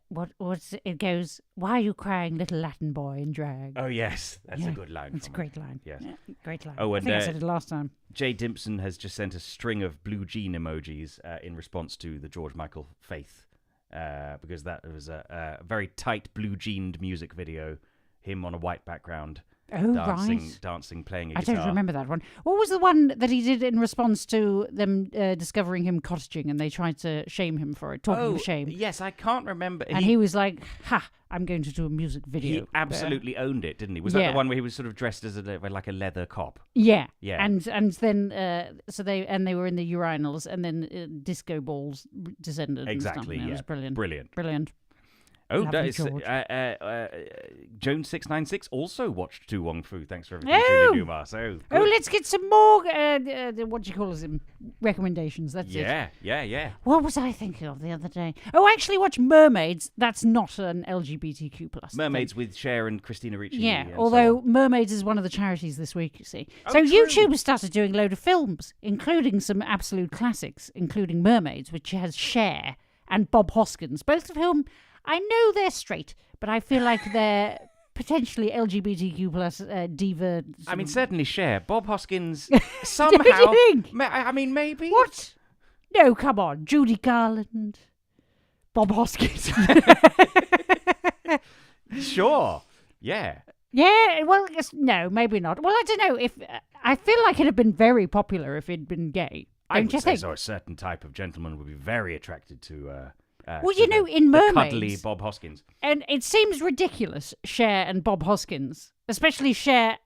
[SPEAKER 2] What's it goes, why are you crying, little Latin boy in drag?
[SPEAKER 1] Oh, yes. That's a good line.
[SPEAKER 2] It's a great line.
[SPEAKER 1] Yes.
[SPEAKER 2] Yeah, great line.
[SPEAKER 1] Oh, and
[SPEAKER 2] I think I said it last time.
[SPEAKER 1] Jay Dimpson has just sent a string of blue jean emojis in response to the George Michael Faith, because that was a very tight blue jeaned music video, him on a white background.
[SPEAKER 2] Oh,
[SPEAKER 1] dancing, playing a
[SPEAKER 2] I
[SPEAKER 1] guitar.
[SPEAKER 2] don't remember that one. What was the one that he did in response to them discovering him cottaging and they tried to shame him for it? Talking of shame.
[SPEAKER 1] Yes, I can't remember.
[SPEAKER 2] And he was like, I'm going to do a music video.
[SPEAKER 1] He absolutely owned it, didn't he? Was that the one where he was sort of dressed as like a leather cop?
[SPEAKER 2] Yeah.
[SPEAKER 1] Yeah.
[SPEAKER 2] And then they were in the urinals and then disco balls descended.
[SPEAKER 1] Exactly.
[SPEAKER 2] And stuff. It was
[SPEAKER 1] Brilliant.
[SPEAKER 2] Brilliant.
[SPEAKER 1] Oh, that is Jones696 also watched Tu Wong Fu. Thanks for everything, Julie Newmar. So
[SPEAKER 2] let's get some more what do you call them, recommendations. That's it.
[SPEAKER 1] Yeah.
[SPEAKER 2] What was I thinking of the other day? Oh, I actually watched Mermaids. That's not an LGBTQ plus
[SPEAKER 1] Mermaids
[SPEAKER 2] thing.
[SPEAKER 1] with Cher and Christina Ricci.
[SPEAKER 2] Yeah,
[SPEAKER 1] and
[SPEAKER 2] although
[SPEAKER 1] so
[SPEAKER 2] Mermaids is one of the charities this week, you see.
[SPEAKER 1] Oh,
[SPEAKER 2] So
[SPEAKER 1] true.
[SPEAKER 2] YouTube has started doing a load of films, including some absolute classics, including Mermaids, which has Cher and Bob Hoskins, both of whom I know they're straight, but I feel like they're potentially LGBTQ plus diva.
[SPEAKER 1] I mean, certainly Cher. Bob Hoskins
[SPEAKER 2] Do
[SPEAKER 1] somehow.
[SPEAKER 2] you think?
[SPEAKER 1] I mean, maybe.
[SPEAKER 2] What? No, come on. Judy Garland, Bob Hoskins.
[SPEAKER 1] Sure. Yeah.
[SPEAKER 2] Yeah, well, no, maybe not. Well, I don't know. If I feel like it'd have been very popular if it'd been gay.
[SPEAKER 1] I
[SPEAKER 2] Don't
[SPEAKER 1] would
[SPEAKER 2] you
[SPEAKER 1] say
[SPEAKER 2] think?
[SPEAKER 1] so. A certain type of gentleman would be very attracted to.
[SPEAKER 2] Well,
[SPEAKER 1] to
[SPEAKER 2] in
[SPEAKER 1] the
[SPEAKER 2] Mermaids,
[SPEAKER 1] cuddly Bob Hoskins.
[SPEAKER 2] And it seems ridiculous, Cher and Bob Hoskins, especially Cher.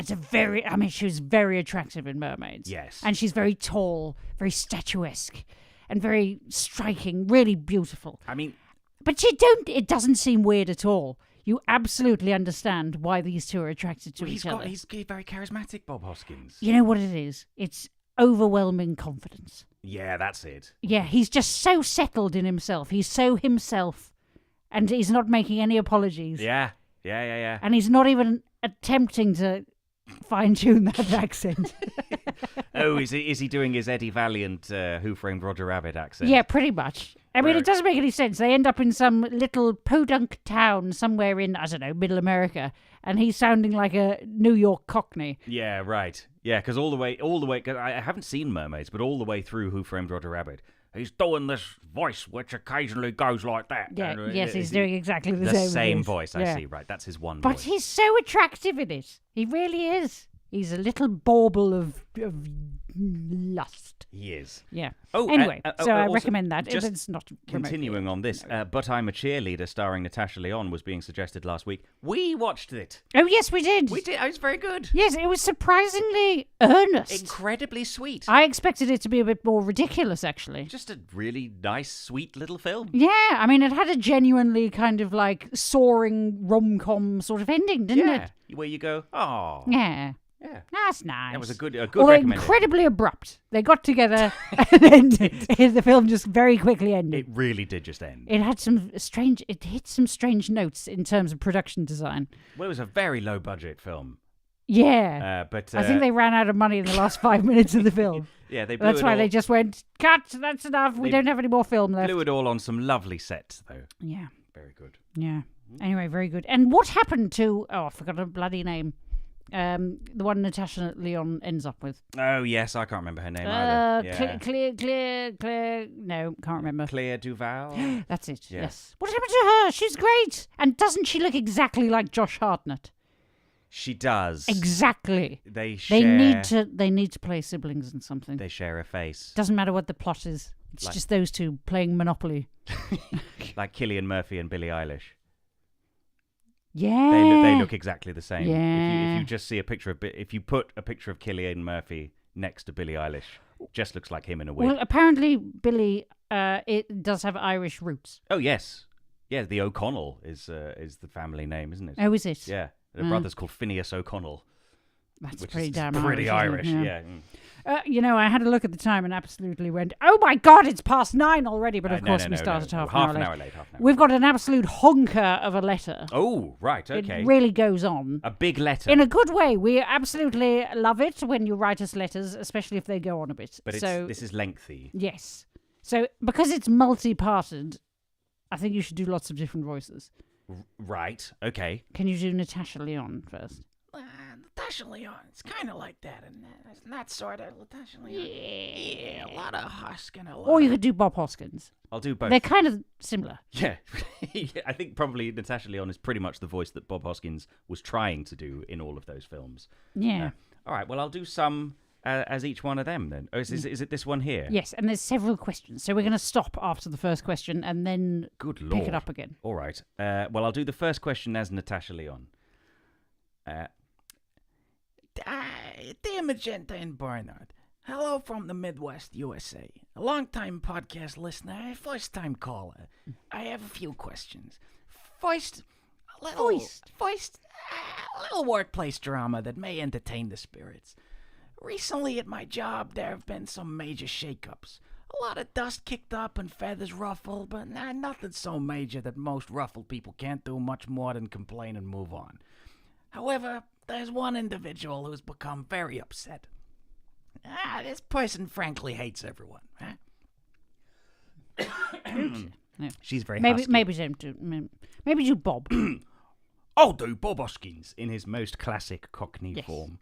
[SPEAKER 2] She was very attractive in Mermaids.
[SPEAKER 1] Yes.
[SPEAKER 2] And she's very tall, very statuesque, and very striking, really beautiful.
[SPEAKER 1] I mean,
[SPEAKER 2] but it doesn't seem weird at all. You absolutely understand why these two are attracted to each other.
[SPEAKER 1] He's very charismatic, Bob Hoskins.
[SPEAKER 2] You know what it is? It's overwhelming confidence.
[SPEAKER 1] Yeah, that's it.
[SPEAKER 2] Yeah, he's just so settled in himself. He's so himself, and he's not making any apologies.
[SPEAKER 1] Yeah.
[SPEAKER 2] And he's not even attempting to fine-tune that accent.
[SPEAKER 1] Oh, is he doing his Eddie Valiant Who Framed Roger Rabbit accent?
[SPEAKER 2] Yeah, pretty much. I mean, it doesn't make any sense. They end up in some little podunk town somewhere in, I don't know, Middle America, and he's sounding like a New York Cockney.
[SPEAKER 1] Yeah, right. Yeah, because all the way, cause I haven't seen Mermaids, but all the way through Who Framed Roger Rabbit, he's doing this voice which occasionally goes like that.
[SPEAKER 2] Yeah, yes, he's doing exactly the same
[SPEAKER 1] voice. I see, right. That's his one
[SPEAKER 2] But
[SPEAKER 1] voice.
[SPEAKER 2] he's so attractive in it. He really is. He's a little bauble of lust.
[SPEAKER 1] He is.
[SPEAKER 2] Yeah.
[SPEAKER 1] Oh,
[SPEAKER 2] anyway, so I
[SPEAKER 1] also,
[SPEAKER 2] recommend that.
[SPEAKER 1] just
[SPEAKER 2] It's not
[SPEAKER 1] continuing on this. But I'm a Cheerleader, starring Natasha Lyonne, was being suggested last week. We watched it.
[SPEAKER 2] Oh yes, we did.
[SPEAKER 1] We did. It was very good.
[SPEAKER 2] Yes, it was surprisingly earnest.
[SPEAKER 1] Incredibly sweet.
[SPEAKER 2] I expected it to be a bit more ridiculous, actually.
[SPEAKER 1] Just a really nice, sweet little film.
[SPEAKER 2] Yeah, I mean, it had a genuinely kind of like soaring rom-com sort of ending, didn't it?
[SPEAKER 1] Where you go, oh.
[SPEAKER 2] Yeah.
[SPEAKER 1] Yeah.
[SPEAKER 2] That's nice.
[SPEAKER 1] That was a good
[SPEAKER 2] Although
[SPEAKER 1] recommendation.
[SPEAKER 2] incredibly abrupt. They got together and then the film just very quickly ended.
[SPEAKER 1] It really did just end.
[SPEAKER 2] It hit some strange notes in terms of production design.
[SPEAKER 1] Well, it was a very low budget film.
[SPEAKER 2] Yeah.
[SPEAKER 1] But
[SPEAKER 2] I think they ran out of money in the last 5 minutes of the film.
[SPEAKER 1] Yeah, they blew
[SPEAKER 2] That's
[SPEAKER 1] it
[SPEAKER 2] why
[SPEAKER 1] all.
[SPEAKER 2] they just went, cut, that's enough. We don't have any more film left.
[SPEAKER 1] Blew it all on some lovely sets, though.
[SPEAKER 2] Yeah.
[SPEAKER 1] Very good.
[SPEAKER 2] Yeah. Anyway, very good. And what happened to, I forgot her bloody name. The one Natasha Lyonne ends up with.
[SPEAKER 1] Oh, yes, I can't remember her name either. Yeah.
[SPEAKER 2] Claire. No, can't remember.
[SPEAKER 1] Claire Duval.
[SPEAKER 2] That's it.
[SPEAKER 1] Yeah.
[SPEAKER 2] Yes. What happened to her? She's great. And doesn't she look exactly like Josh Hartnett?
[SPEAKER 1] She does.
[SPEAKER 2] Exactly.
[SPEAKER 1] They
[SPEAKER 2] need to play siblings in something.
[SPEAKER 1] They share a face.
[SPEAKER 2] Doesn't matter what the plot is. It's just those two playing Monopoly.
[SPEAKER 1] Like Cillian Murphy and Billie Eilish.
[SPEAKER 2] Yeah.
[SPEAKER 1] They look exactly the same.
[SPEAKER 2] Yeah.
[SPEAKER 1] If you just see a picture of if you put a picture of Cillian Murphy next to Billie Eilish, just looks like him in a wig.
[SPEAKER 2] Well, apparently Billie it does have Irish roots.
[SPEAKER 1] Oh yes, yeah. The O'Connell is the family name, isn't it?
[SPEAKER 2] Oh, is it?
[SPEAKER 1] Yeah, the brother's called Phineas O'Connell.
[SPEAKER 2] That's
[SPEAKER 1] which
[SPEAKER 2] pretty
[SPEAKER 1] is
[SPEAKER 2] damn
[SPEAKER 1] pretty
[SPEAKER 2] Irish.
[SPEAKER 1] Irish.
[SPEAKER 2] Isn't it?
[SPEAKER 1] Yeah.
[SPEAKER 2] I had a look at the time and absolutely went, oh my God, it's past 9 already. But of course we started half an hour late.
[SPEAKER 1] Half an hour.
[SPEAKER 2] We've got an absolute honker of a letter.
[SPEAKER 1] Oh, right, okay.
[SPEAKER 2] It really goes on.
[SPEAKER 1] A big letter.
[SPEAKER 2] In a good way. We absolutely love it when you write us letters, especially if they go on a bit.
[SPEAKER 1] But this is lengthy.
[SPEAKER 2] Yes. So because it's multi-parted, I think you should do lots of different voices.
[SPEAKER 1] Right, okay.
[SPEAKER 2] Can you do Natasha Lyonne first?
[SPEAKER 3] Natasha Lyonne, it's kind of like that, and that sort of Natasha Lyonne. Yeah, a lot of husk and a lot.
[SPEAKER 2] Or you could do Bob Hoskins.
[SPEAKER 1] I'll do both.
[SPEAKER 2] They're kind of similar.
[SPEAKER 1] Yeah. I think probably Natasha Lyonne is pretty much the voice that Bob Hoskins was trying to do in all of those films.
[SPEAKER 2] Yeah.
[SPEAKER 1] All right, well, I'll do some as each one of them then. Oh, is it this one here?
[SPEAKER 2] Yes, and there's several questions. So we're going to stop after the first question and then
[SPEAKER 1] Good Lord.
[SPEAKER 2] pick it up again.
[SPEAKER 1] All right. Well, I'll do the first question as Natasha Lyonne.
[SPEAKER 3] Dear Magenta and Barnard, hello from the Midwest, USA. A long-time podcast listener, first-time caller. I have a few questions. First, a little workplace drama that may entertain the spirits. Recently at my job, there have been some major shakeups. A lot of dust kicked up and feathers ruffled, but nothing so major that most ruffled people can't do much more than complain and move on. However, there's one individual who's become very upset. This person frankly hates everyone.
[SPEAKER 1] She's very
[SPEAKER 2] Maybe
[SPEAKER 1] husky.
[SPEAKER 2] maybe do Bob.
[SPEAKER 1] I'll do Bob Hoskins in his most classic Cockney form.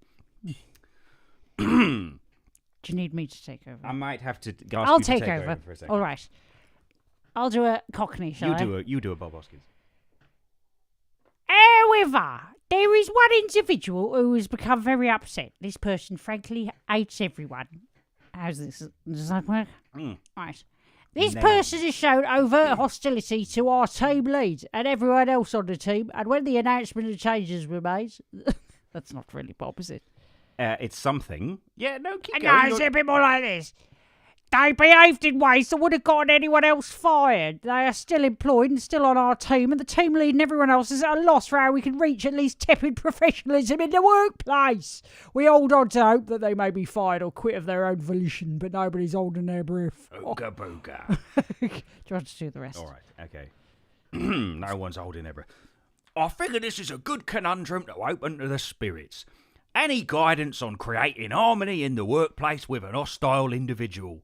[SPEAKER 2] Do you need me to take over?
[SPEAKER 1] I might have to ask
[SPEAKER 2] I'll
[SPEAKER 1] you to
[SPEAKER 2] take
[SPEAKER 1] take
[SPEAKER 2] over.
[SPEAKER 1] for a second.
[SPEAKER 2] All right. I'll do a Cockney, shall I?
[SPEAKER 1] You do a Bob Hoskins.
[SPEAKER 2] However, there is one individual who has become very upset. This person, frankly, hates everyone. How's this? Does that work? Right. This person has shown overt hostility to our team lead and everyone else on the team. And when the announcement of changes were made, that's not really Bob, is it?
[SPEAKER 1] It's something. Yeah, no, keep
[SPEAKER 2] No,
[SPEAKER 1] going.
[SPEAKER 2] it's a bit more like this. They behaved in ways that would have gotten anyone else fired. They are still employed and still on our team, and the team lead and everyone else is at a loss for how we can reach at least tepid professionalism in the workplace. We hold on to hope that they may be fired or quit of their own volition, but nobody's holding their breath.
[SPEAKER 1] Ooga booga.
[SPEAKER 2] Do you want to do the rest?
[SPEAKER 1] All right, okay. No one's holding their breath. I figure this is a good conundrum to open to the spirits. Any guidance on creating harmony in the workplace with an hostile individual?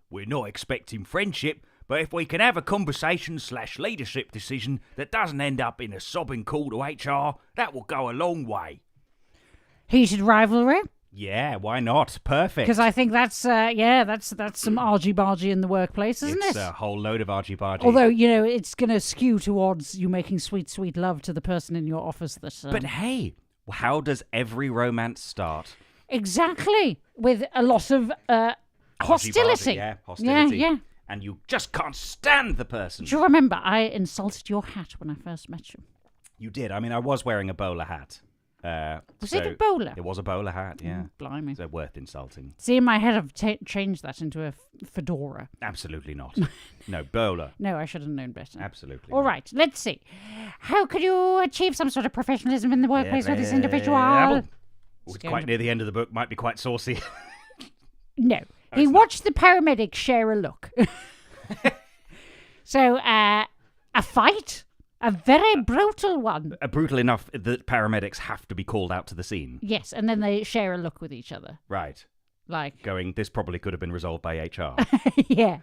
[SPEAKER 1] We're not expecting friendship, but if we can have a conversation/leadership decision that doesn't end up in a sobbing call to HR, that will go a long way.
[SPEAKER 2] Heated rivalry?
[SPEAKER 1] Yeah, why not? Perfect.
[SPEAKER 2] Because I think that's some argy-bargy in the workplace, isn't
[SPEAKER 1] it's
[SPEAKER 2] it?
[SPEAKER 1] a whole load of argy-bargy.
[SPEAKER 2] Although, it's going to skew towards you making sweet, sweet love to the person in your office that...
[SPEAKER 1] But hey, How does every romance start?
[SPEAKER 2] Exactly. With a lot of hostility.
[SPEAKER 1] Yeah, hostility.
[SPEAKER 2] Yeah.
[SPEAKER 1] And you just can't stand the person.
[SPEAKER 2] Do you remember I insulted your hat when I first met you?
[SPEAKER 1] You did. I mean, I was wearing a bowler hat.
[SPEAKER 2] Was it a bowler?
[SPEAKER 1] It was a bowler hat, yeah.
[SPEAKER 2] Blimey.
[SPEAKER 1] So worth insulting.
[SPEAKER 2] See, in my head, I've changed that into a fedora.
[SPEAKER 1] Absolutely not. No, bowler.
[SPEAKER 2] No, I should have known better.
[SPEAKER 1] Absolutely.
[SPEAKER 2] All right, let's see. How could you achieve some sort of professionalism in the workplace with this individual?
[SPEAKER 1] It's quite near the end of the book. Might be quite saucy.
[SPEAKER 2] No. He watched the paramedic share a look. So, a fight? A very brutal one.
[SPEAKER 1] Brutal enough that paramedics have to be called out to the scene.
[SPEAKER 2] Yes, and then they share a look with each other.
[SPEAKER 1] Right.
[SPEAKER 2] Like...
[SPEAKER 1] Going, this probably could have been resolved by HR.
[SPEAKER 2] Yeah.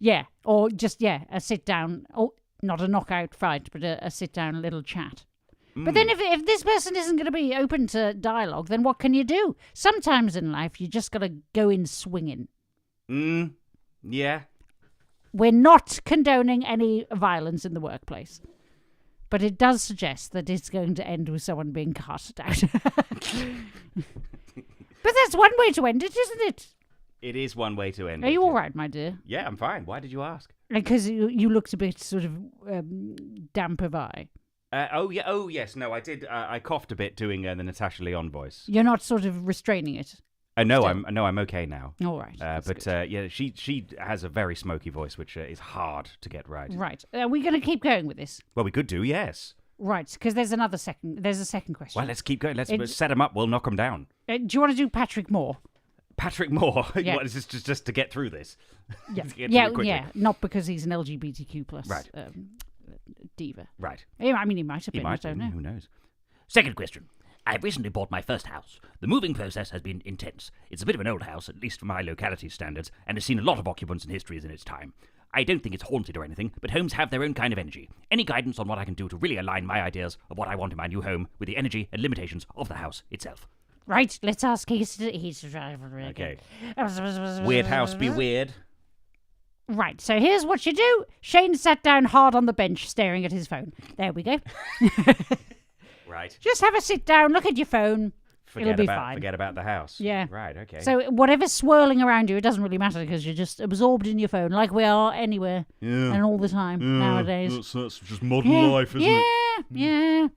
[SPEAKER 2] Yeah. Or just, a sit-down... Oh, not a knockout fight, but a sit-down little chat. But then if this person isn't going to be open to dialogue, then what can you do? Sometimes in life, you just got to go in swinging.
[SPEAKER 1] Yeah.
[SPEAKER 2] We're not condoning any violence in the workplace. But it does suggest that it's going to end with someone being casted out. But that's one way to end it, isn't it?
[SPEAKER 1] It is one way to end it.
[SPEAKER 2] Are you all right, my dear?
[SPEAKER 1] Yeah, I'm fine. Why did you ask?
[SPEAKER 2] Because you looked a bit sort of damp of eye.
[SPEAKER 1] Oh yes. No, I did. I coughed a bit doing the Natasha Lyonne voice.
[SPEAKER 2] You're not sort of restraining it.
[SPEAKER 1] No, I'm okay now.
[SPEAKER 2] All right.
[SPEAKER 1] But she has a very smoky voice, which is hard to get right.
[SPEAKER 2] Right. Are we going to keep going with this?
[SPEAKER 1] Well, we could do, yes.
[SPEAKER 2] Right, because there's a second question.
[SPEAKER 1] Well, let's keep going. Let's set him up. We'll knock him down.
[SPEAKER 2] Do you want to do Patrick Moore?
[SPEAKER 1] Patrick Moore.
[SPEAKER 2] Yeah.
[SPEAKER 1] What is this just to get through this?
[SPEAKER 2] Yeah. Yeah. Not because he's an LGBTQ plus
[SPEAKER 1] right.
[SPEAKER 2] diva.
[SPEAKER 1] Right.
[SPEAKER 2] I mean, he might have been. I don't know.
[SPEAKER 1] Who knows?
[SPEAKER 4] Second question. I've recently bought my first house. The moving process has been intense. It's a bit of an old house, at least for my locality standards, and has seen a lot of occupants and histories in its time. I don't think it's haunted or anything, but homes have their own kind of energy. Any guidance on what I can do to really align my ideas of what I want in my new home with the energy and limitations of the house itself?
[SPEAKER 2] Right, let's ask he's the driver.
[SPEAKER 1] Okay. Weird house be weird.
[SPEAKER 2] Right, so here's what you do. Shane sat down hard on the bench staring at his phone. There we go.
[SPEAKER 1] Right.
[SPEAKER 2] Just have a sit down, look at your phone. It'll be fine.
[SPEAKER 1] Forget about the house.
[SPEAKER 2] Yeah.
[SPEAKER 1] Right, okay.
[SPEAKER 2] So whatever's swirling around you, it doesn't really matter because you're just absorbed in your phone like we are anywhere and all the time nowadays.
[SPEAKER 3] That's just modern life, isn't it?
[SPEAKER 2] Yeah.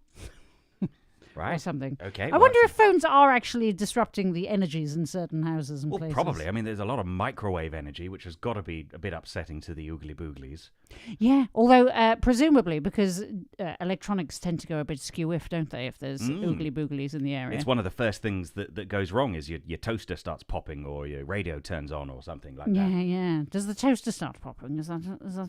[SPEAKER 1] Right.
[SPEAKER 2] Or something.
[SPEAKER 1] Okay.
[SPEAKER 2] I wonder if phones are actually disrupting the energies in certain houses and places.
[SPEAKER 1] Probably. I mean, there's a lot of microwave energy, which has got to be a bit upsetting to the oogly booglies.
[SPEAKER 2] Yeah, although presumably because electronics tend to go a bit skew-if, don't they, if there's oogly booglies in the area.
[SPEAKER 1] It's one of the first things that goes wrong is your toaster starts popping or your radio turns on or something like that.
[SPEAKER 2] Yeah. Does the toaster start popping? Is that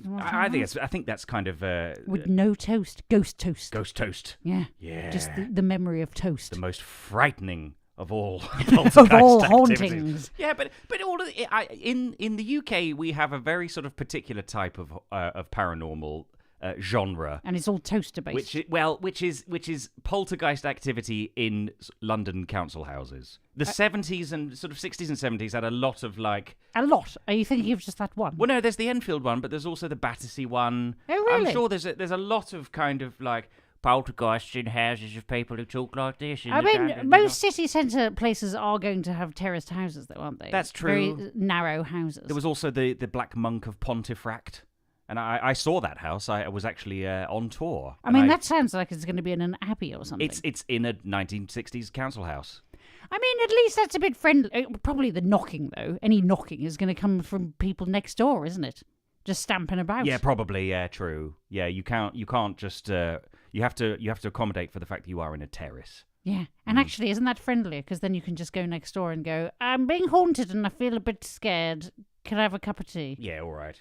[SPEAKER 2] what
[SPEAKER 1] I think that's kind of...
[SPEAKER 2] with no toast. Ghost toast.
[SPEAKER 1] Ghost toast.
[SPEAKER 2] Yeah.
[SPEAKER 1] Yeah.
[SPEAKER 2] Just the memory of toast.
[SPEAKER 1] The most frightening of all
[SPEAKER 2] of all
[SPEAKER 1] activities.
[SPEAKER 2] hauntings.
[SPEAKER 1] Yeah, but all of in the UK we have a very sort of particular type of paranormal genre,
[SPEAKER 2] and it's all toaster based.
[SPEAKER 1] Which is poltergeist activity in London council houses. The 70s and sort of 60s and 70s had a lot of like...
[SPEAKER 2] A lot? Are you thinking of just that one?
[SPEAKER 1] Well, no, there's the Enfield one, but there's also the Battersea one.
[SPEAKER 2] Oh, really?
[SPEAKER 1] I'm sure there's a lot of kind of like poltergeists in houses of people who talk like this.
[SPEAKER 2] I mean, most city centre places are going to have terraced houses, though, aren't they?
[SPEAKER 1] That's true.
[SPEAKER 2] Very narrow houses.
[SPEAKER 1] There was also the Black Monk of Pontefract. And I saw that house. I was actually on tour.
[SPEAKER 2] I mean, that sounds like it's going to be in an abbey or something.
[SPEAKER 1] It's in a 1960s council house.
[SPEAKER 2] I mean, at least that's a bit friendly. Probably the knocking, though. Any knocking is going to come from people next door, isn't it? Just stamping about.
[SPEAKER 1] Yeah, probably. Yeah, true. Yeah, you can't just. You have to accommodate for the fact that you are in a terrace.
[SPEAKER 2] Yeah, and actually, isn't that friendlier? Because then you can just go next door and go, I'm being haunted and I feel a bit scared. Can I have a cup of tea?
[SPEAKER 1] Yeah, all right.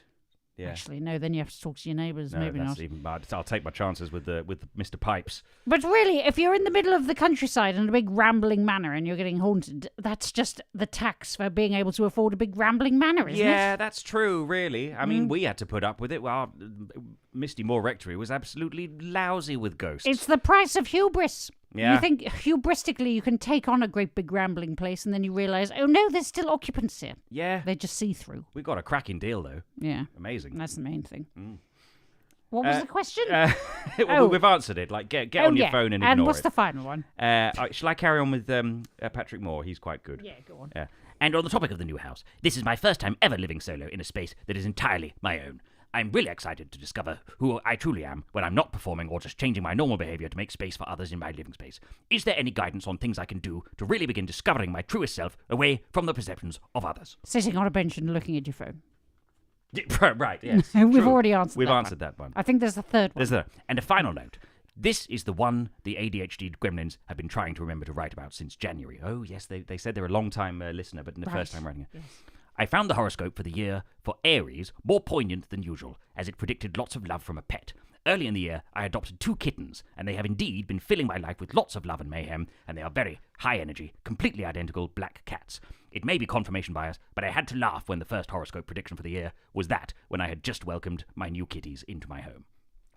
[SPEAKER 1] Yeah.
[SPEAKER 2] Actually, no, then you have to talk to your neighbours.
[SPEAKER 1] No,
[SPEAKER 2] maybe
[SPEAKER 1] that's
[SPEAKER 2] not.
[SPEAKER 1] Even bad. I'll take my chances with Mr. Pipes.
[SPEAKER 2] But really, if you're in the middle of the countryside in a big rambling manor and you're getting haunted, that's just the tax for being able to afford a big rambling manor, isn't it?
[SPEAKER 1] Yeah, that's true, really. I mean, we had to put up with it. Well, Misty Moor Rectory was absolutely lousy with ghosts.
[SPEAKER 2] It's the price of hubris.
[SPEAKER 1] Yeah.
[SPEAKER 2] You think hubristically you can take on a great big rambling place and then you realise, oh no, there's still occupants here.
[SPEAKER 1] Yeah.
[SPEAKER 2] They just see through.
[SPEAKER 1] We got a cracking deal, though.
[SPEAKER 2] Yeah.
[SPEAKER 1] Amazing.
[SPEAKER 2] That's the main thing. What was the question?
[SPEAKER 1] Well, we've answered it. Like, get on your phone and ignore
[SPEAKER 2] And what's
[SPEAKER 1] it.
[SPEAKER 2] the final one?
[SPEAKER 1] Shall I carry on with Patrick Moore? He's quite good.
[SPEAKER 2] Yeah, go on.
[SPEAKER 1] Yeah.
[SPEAKER 4] And on the topic of the new house, this is my first time ever living solo in a space that is entirely my own. I'm really excited to discover who I truly am when I'm not performing or just changing my normal behavior to make space for others in my living space. Is there any guidance on things I can do to really begin discovering my truest self away from the perceptions of others?
[SPEAKER 2] Sitting on a bench and looking at your phone.
[SPEAKER 1] Right, yes.
[SPEAKER 2] We've
[SPEAKER 1] true.
[SPEAKER 2] already answered
[SPEAKER 1] We've
[SPEAKER 2] that
[SPEAKER 1] answered that one.
[SPEAKER 2] I think there's a third one.
[SPEAKER 4] And a final note. This is the one the ADHD gremlins have been trying to remember to write about since January.
[SPEAKER 1] Oh, yes, they said they're a long-time listener, but in the first time writing it.
[SPEAKER 2] Yes.
[SPEAKER 4] I found the horoscope for the year for Aries more poignant than usual, as it predicted lots of love from a pet. Early in the year, I adopted 2 kittens, and they have indeed been filling my life with lots of love and mayhem, and they are very high energy, completely identical black cats. It may be confirmation bias, but I had to laugh when the first horoscope prediction for the year was that when I had just welcomed my new kitties into my home.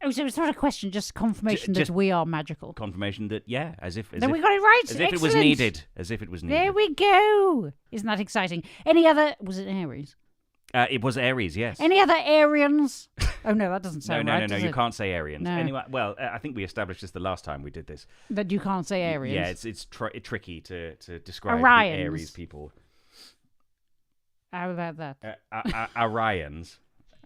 [SPEAKER 2] Oh, so it's not a question, just confirmation that
[SPEAKER 1] just
[SPEAKER 2] we are magical.
[SPEAKER 1] Confirmation that, yeah, as if...
[SPEAKER 2] Then we got it right.
[SPEAKER 1] As if it was
[SPEAKER 2] Excellent.
[SPEAKER 1] needed. As if it was needed.
[SPEAKER 2] There we go. Isn't that exciting? Any other... Was it Aries?
[SPEAKER 1] It was Aries, yes.
[SPEAKER 2] Any other Arians? Oh, no, that doesn't sound right.
[SPEAKER 1] No,
[SPEAKER 2] does
[SPEAKER 1] you
[SPEAKER 2] it?
[SPEAKER 1] can't say Aryans.
[SPEAKER 2] No.
[SPEAKER 1] Anyway, well, I think we established this the last time we did this.
[SPEAKER 2] That you can't say Arians.
[SPEAKER 1] Yeah, it's tricky to describe
[SPEAKER 2] Orions.
[SPEAKER 1] the Aries people.
[SPEAKER 2] How about that?
[SPEAKER 1] Orions.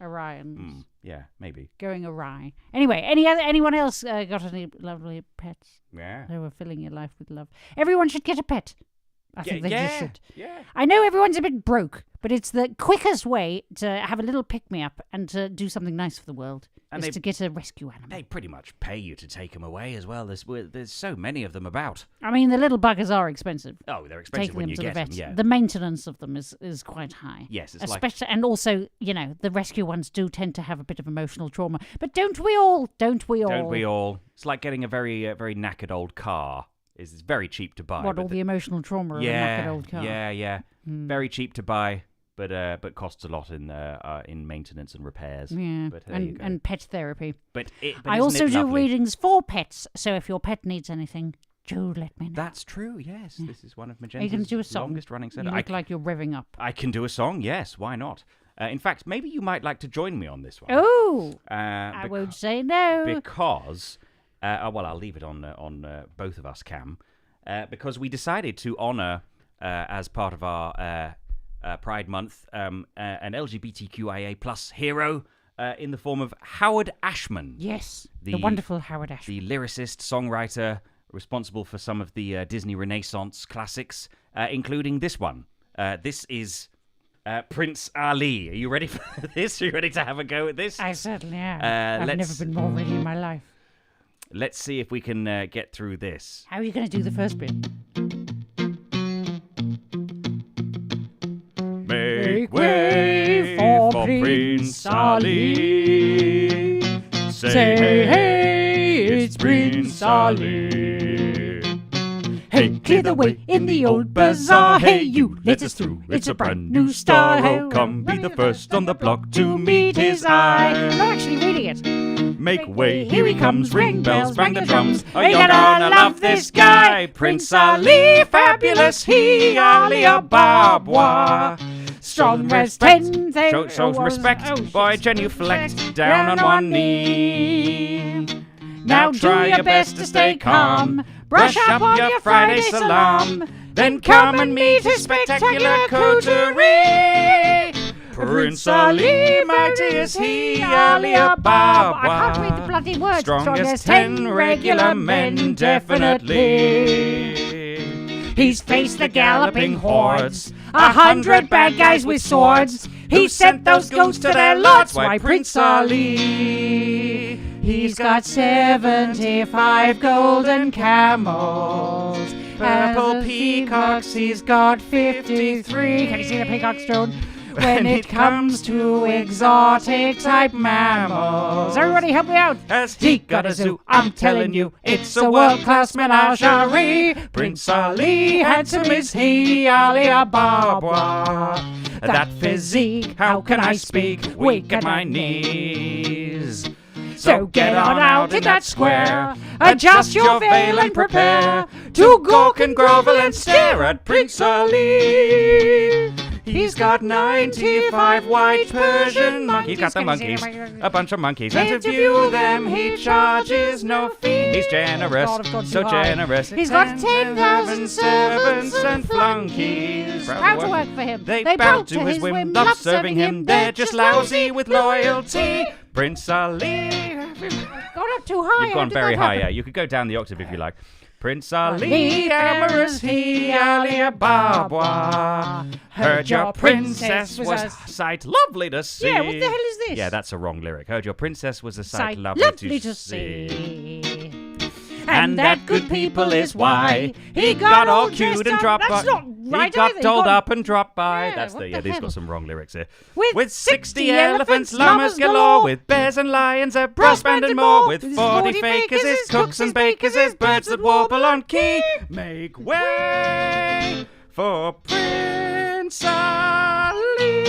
[SPEAKER 2] Orions.
[SPEAKER 1] Yeah, maybe.
[SPEAKER 2] Going awry. Anyway, anyone else got any lovely pets?
[SPEAKER 1] Yeah.
[SPEAKER 2] They were filling your life with love. Everyone should get a pet. I think they just should.
[SPEAKER 1] Yeah.
[SPEAKER 2] I know everyone's a bit broke, but it's the quickest way to have a little pick-me-up and to do something nice for the world.
[SPEAKER 1] And
[SPEAKER 2] is to get a rescue animal.
[SPEAKER 1] They pretty much pay you to take them away as well. There's so many of them about.
[SPEAKER 2] I mean, the little buggers are expensive.
[SPEAKER 1] Oh, they're expensive
[SPEAKER 2] Taking
[SPEAKER 1] when
[SPEAKER 2] them
[SPEAKER 1] you
[SPEAKER 2] to
[SPEAKER 1] get
[SPEAKER 2] the vet.
[SPEAKER 1] them. Yeah.
[SPEAKER 2] The maintenance of them is quite high.
[SPEAKER 1] Yes, it's
[SPEAKER 2] especially, and also, you know, the rescue ones do tend to have a bit of emotional trauma. But don't we all? Don't we all?
[SPEAKER 1] Don't we all? It's like getting a very very knackered old car. It's very cheap to buy.
[SPEAKER 2] What,
[SPEAKER 1] but
[SPEAKER 2] all the emotional trauma of a knackered old car?
[SPEAKER 1] Yeah. Very cheap to buy, but costs a lot in maintenance and repairs.
[SPEAKER 2] Yeah,
[SPEAKER 1] But there you go.
[SPEAKER 2] and pet therapy.
[SPEAKER 1] But
[SPEAKER 2] I
[SPEAKER 1] isn't
[SPEAKER 2] also
[SPEAKER 1] it
[SPEAKER 2] do
[SPEAKER 1] lovely?
[SPEAKER 2] readings for pets, so if your pet needs anything, do let me know.
[SPEAKER 1] That's true. Yes, this is one of
[SPEAKER 2] Are you going
[SPEAKER 1] Magenta's
[SPEAKER 2] to do a song?
[SPEAKER 1] longest running
[SPEAKER 2] You
[SPEAKER 1] set.
[SPEAKER 2] look like you're revving up.
[SPEAKER 1] I can do a song. Yes, why not? In fact, maybe you might like to join me on this one.
[SPEAKER 2] Oh,
[SPEAKER 1] I
[SPEAKER 2] I won't say no.
[SPEAKER 1] because well, I'll leave it on both of us, Cam, because we decided to honour as part of our Pride Month an LGBTQIA plus hero in the form of Howard Ashman.
[SPEAKER 2] Yes, the wonderful Howard Ashman.
[SPEAKER 1] The lyricist, songwriter, responsible for some of the Disney Renaissance classics, including this one. This is Prince Ali. Are you ready for this? Are you ready to have a go at this?
[SPEAKER 2] I certainly am. I've never been more ready in my life.
[SPEAKER 1] Let's see if we can get through this.
[SPEAKER 2] How are you going to do the first bit?
[SPEAKER 1] Make way for Prince Ali. Say hey, it's Prince Ali.
[SPEAKER 2] Hey, clear the way in the old bazaar. Hey, you, let us through. It's a brand new star.
[SPEAKER 1] Oh, come be the first on the block to meet his eye.
[SPEAKER 2] I'm not actually reading it.
[SPEAKER 1] Make way, here he comes, ring bells, bang the drums. Oh, you're gonna love this guy, Prince Ali, fabulous he, Ali Ababa.
[SPEAKER 2] Strong as 10.
[SPEAKER 1] Show some respect, boy, genuflect down on one knee. Now try your best to stay calm, brush up on your Friday salam, then come and meet his spectacular coterie. Prince Ali, mighty is he, Ali Ababa.
[SPEAKER 2] I can't read the bloody words.
[SPEAKER 1] Strong as 10 regular men, definitely. He's faced the galloping hordes, 100 bad guys with swords. He sent those goats to their lords. Why, Prince Ali, he's got 75 golden camels. Purple peacocks, he's got 53.
[SPEAKER 2] Can you see the peacock's drone?
[SPEAKER 1] When it comes to exotic type mammals,
[SPEAKER 2] Everybody help me out.
[SPEAKER 1] has he got a zoo? I'm telling you, it's a world-class menagerie. Prince Ali, handsome is he, Ali Ababa. That physique, how can I speak? Weak at my knees. So get on out in that square, adjust your veil and prepare to gawk and grovel and stare at Prince Ali. He's got 95 white Persian monkeys. He's got the monkeys, a bunch of monkeys. And to view them, he charges no fee. He's generous, so generous.
[SPEAKER 2] He's got 10,000
[SPEAKER 1] servants and flunkies.
[SPEAKER 2] Proud to work for him.
[SPEAKER 1] They bow to his whim, love serving him. They're just lousy with loyalty. Prince Ali.
[SPEAKER 2] Gone up too high.
[SPEAKER 1] You've gone very high, yeah. You could go down the octave if you like. Prince Ali, amorous he, Ali Ababa. Heard your princess was a sight lovely to see.
[SPEAKER 2] Yeah, what the hell is this?
[SPEAKER 1] Yeah, that's a wrong lyric. Heard your princess was a sight
[SPEAKER 2] lovely to see.
[SPEAKER 1] And that good people is why he got all cute and dropped by.
[SPEAKER 2] That's not right
[SPEAKER 1] He got
[SPEAKER 2] either.
[SPEAKER 1] dolled up and dropped by.
[SPEAKER 2] Yeah,
[SPEAKER 1] That's
[SPEAKER 2] what
[SPEAKER 1] the
[SPEAKER 2] the
[SPEAKER 1] these
[SPEAKER 2] hell?
[SPEAKER 1] got some wrong lyrics here.
[SPEAKER 2] With
[SPEAKER 1] 60 elephants, llamas galore, with bears and lions, a brass band and more, with 40 fakers, his cooks and bakers, his birds that warble on key. Make way for Prince Ali.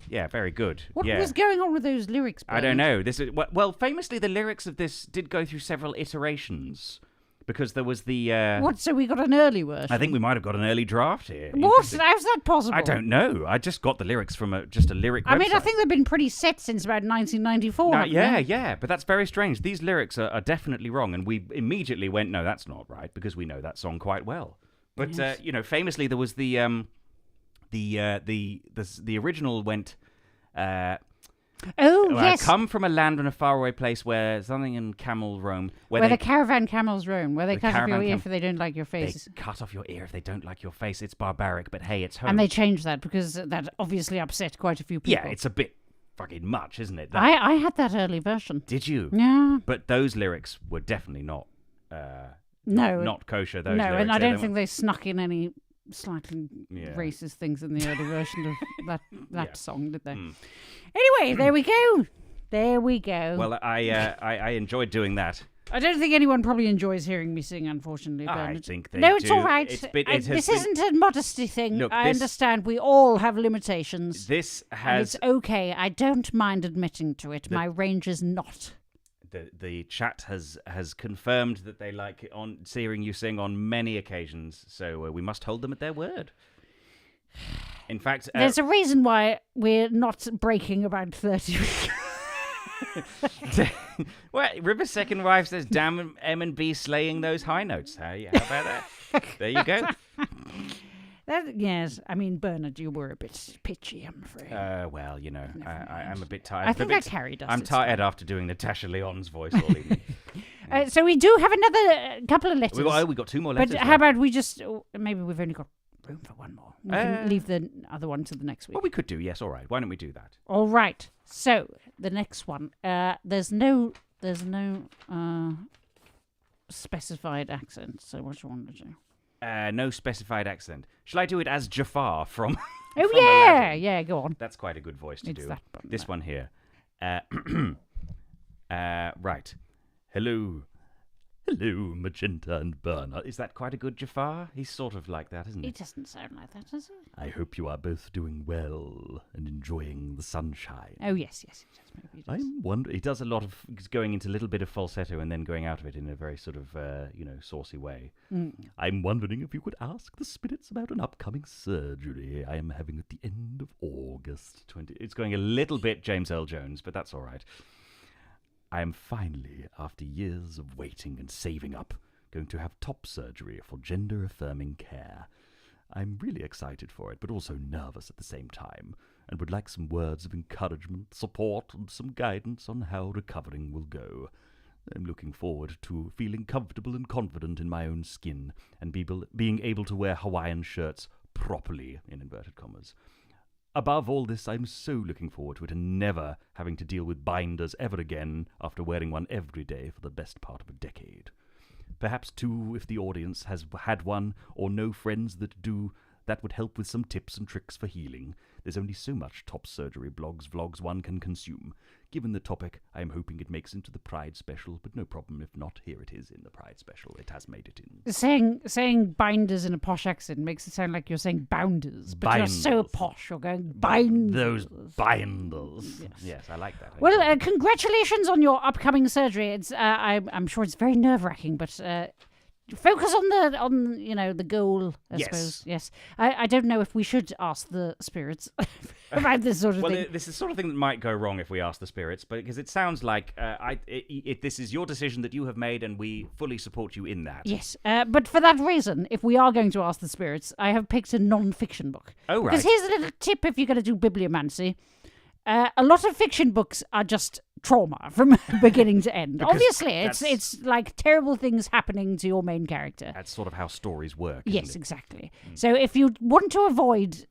[SPEAKER 1] Yeah, very good.
[SPEAKER 2] What
[SPEAKER 1] yeah.
[SPEAKER 2] was going on with those lyrics?
[SPEAKER 1] I don't know. This is well, famously, the lyrics of this did go through several iterations because there was the.
[SPEAKER 2] What? So we got an early version?
[SPEAKER 1] I think we might have got an early draft here.
[SPEAKER 2] What?
[SPEAKER 1] Interesting.
[SPEAKER 2] How's that possible?
[SPEAKER 1] I don't know. I just got the lyrics from just a lyric.
[SPEAKER 2] I mean, I
[SPEAKER 1] website.
[SPEAKER 2] think they've been pretty set since about 1994. haven't
[SPEAKER 1] Yeah,
[SPEAKER 2] they?
[SPEAKER 1] yeah, but that's very strange. These lyrics are definitely wrong, and we immediately went, no, that's not right, because we know that song quite well. But
[SPEAKER 2] Yes.
[SPEAKER 1] famously there was the original went.
[SPEAKER 2] Oh, yes.
[SPEAKER 1] Come from a land and a faraway place where something in camel roam.
[SPEAKER 2] Where the caravan camels roam, where they
[SPEAKER 1] The
[SPEAKER 2] cut off your
[SPEAKER 1] caravan
[SPEAKER 2] ear
[SPEAKER 1] cam-
[SPEAKER 2] if they don't like your
[SPEAKER 1] They
[SPEAKER 2] face.
[SPEAKER 1] cut off your ear if they don't like your face. It's barbaric, but hey, it's home.
[SPEAKER 2] And they changed that because that obviously upset quite a few people.
[SPEAKER 1] Yeah, it's a bit fucking much, isn't it?
[SPEAKER 2] I had that early version.
[SPEAKER 1] Did you?
[SPEAKER 2] Yeah.
[SPEAKER 1] But those lyrics were definitely not.
[SPEAKER 2] No.
[SPEAKER 1] Not kosher. Those
[SPEAKER 2] No,
[SPEAKER 1] lyrics.
[SPEAKER 2] and I
[SPEAKER 1] They
[SPEAKER 2] don't think they snuck in any slightly
[SPEAKER 1] Yeah.
[SPEAKER 2] racist things in the early version of that
[SPEAKER 1] Yeah.
[SPEAKER 2] song, did they?
[SPEAKER 1] Mm.
[SPEAKER 2] Anyway, there we go. There we go.
[SPEAKER 1] Well, I enjoyed doing that.
[SPEAKER 2] I don't think anyone probably enjoys hearing me sing, unfortunately,
[SPEAKER 1] I
[SPEAKER 2] Bernard.
[SPEAKER 1] think they
[SPEAKER 2] No, it's
[SPEAKER 1] do.
[SPEAKER 2] all right.
[SPEAKER 1] It's
[SPEAKER 2] This isn't a modesty thing.
[SPEAKER 1] Look,
[SPEAKER 2] I
[SPEAKER 1] this-
[SPEAKER 2] understand we all have limitations.
[SPEAKER 1] This
[SPEAKER 2] And
[SPEAKER 1] has
[SPEAKER 2] it's okay. I don't mind admitting to it. My range is not.
[SPEAKER 1] the chat has confirmed that they like hearing you sing on many occasions. So we must hold them at their word. In fact,
[SPEAKER 2] There's a reason why we're not breaking about 30.
[SPEAKER 1] well, River's second wife says, "Damn M&B slaying those high notes." How about that? There you go.
[SPEAKER 2] Yes, I mean, Bernard, you were a bit pitchy, I'm afraid.
[SPEAKER 1] Well, I'm a bit tired.
[SPEAKER 2] I think I carried us.
[SPEAKER 1] I'm
[SPEAKER 2] it's
[SPEAKER 1] tired after doing Natasha Lyonne's voice all evening.
[SPEAKER 2] fine. So we do have another couple of letters.
[SPEAKER 1] we got two more letters.
[SPEAKER 2] but how about we just... maybe we've only got room for one more. We can leave the other one to the next week.
[SPEAKER 1] Well, we could do. Yes, all right. Why don't we do that?
[SPEAKER 2] All right. So the next one, there's no specified accent. So what do you want to do?
[SPEAKER 1] No specified accent. Shall I do it as Jafar from?
[SPEAKER 2] Oh
[SPEAKER 1] from
[SPEAKER 2] yeah,
[SPEAKER 1] Aladdin?
[SPEAKER 2] yeah. Go on.
[SPEAKER 1] That's quite a good voice to
[SPEAKER 2] It's
[SPEAKER 1] do.
[SPEAKER 2] that one
[SPEAKER 1] This
[SPEAKER 2] there.
[SPEAKER 1] one here. Right. Hello, Magenta and Burner. Is that quite a good Jafar? He's sort of like that, isn't
[SPEAKER 2] It
[SPEAKER 1] he?
[SPEAKER 2] doesn't sound like that, does it?
[SPEAKER 1] I hope you are both doing well and enjoying the sunshine.
[SPEAKER 2] Oh yes, yes. It does. Maybe it does.
[SPEAKER 1] I'm wondering. He does a lot of he's going into a little bit of falsetto and then going out of it in a very sort of saucy way. I'm wondering if you could ask the spirits about an upcoming surgery I am having at the end of August 20. It's going a little bit James Earl Jones, but that's all right. I am finally, after years of waiting and saving up, going to have top surgery for gender-affirming care. I'm really excited for it, but also nervous at the same time, and would like some words of encouragement, support, and some guidance on how recovering will go. I'm looking forward to feeling comfortable and confident in my own skin, and being able to wear Hawaiian shirts properly, in inverted commas. Above all this, I'm so looking forward to it and never having to deal with binders ever again after wearing one every day for the best part of a decade. Perhaps, too, if the audience has had one or know friends that do, that would help with some tips and tricks for healing. There's only so much top surgery vlogs one can consume. Given the topic, I am hoping it makes into the Pride special, but no problem if not. Here it is in the Pride special. It has made it in.
[SPEAKER 2] Saying binders in a posh accent makes it sound like you're saying bounders, but you're so
[SPEAKER 1] Binders.
[SPEAKER 2] posh. You're going binders.
[SPEAKER 1] Those binders.
[SPEAKER 2] Yes.
[SPEAKER 1] Yes, I like that.
[SPEAKER 2] Well, congratulations on your upcoming surgery. It's I'm sure it's very nerve-wracking, but focus on the goal, I suppose. Yes. I don't know if we should ask the spirits about this sort of thing.
[SPEAKER 1] Well, this is the sort of thing that might go wrong if we ask the spirits, but because it sounds like this is your decision that you have made, and we fully support you in that.
[SPEAKER 2] Yes, but for that reason, if we are going to ask the spirits, I have picked a non-fiction book.
[SPEAKER 1] Oh, right.
[SPEAKER 2] Because here's a little tip if you're going to do bibliomancy. A lot of fiction books are just trauma from beginning to end.
[SPEAKER 1] Because
[SPEAKER 2] Obviously, it's like terrible things happening to your main character.
[SPEAKER 1] That's sort of how stories work.
[SPEAKER 2] Yes,
[SPEAKER 1] isn't it?
[SPEAKER 2] exactly. So if you want to avoid,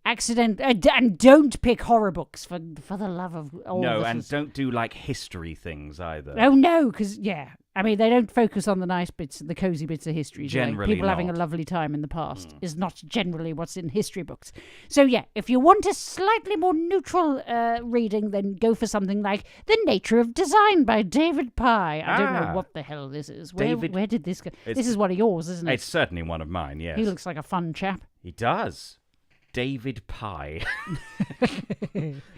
[SPEAKER 2] accident, and don't pick horror books for the love of all.
[SPEAKER 1] No, and don't do like history things either.
[SPEAKER 2] Oh no, because I mean they don't focus on the nice bits, the cozy bits of history.
[SPEAKER 1] Generally
[SPEAKER 2] people having a
[SPEAKER 1] not.
[SPEAKER 2] lovely time in the past is not generally what's in history books. So yeah, if you want a slightly more neutral reading, then go for something like The Nature of Design by David Pye. I don't know what the hell this is. Where did this go? This is one of yours, isn't it?
[SPEAKER 1] It's certainly one of mine. Yes,
[SPEAKER 2] He looks like a fun chap.
[SPEAKER 1] He does. David Pye.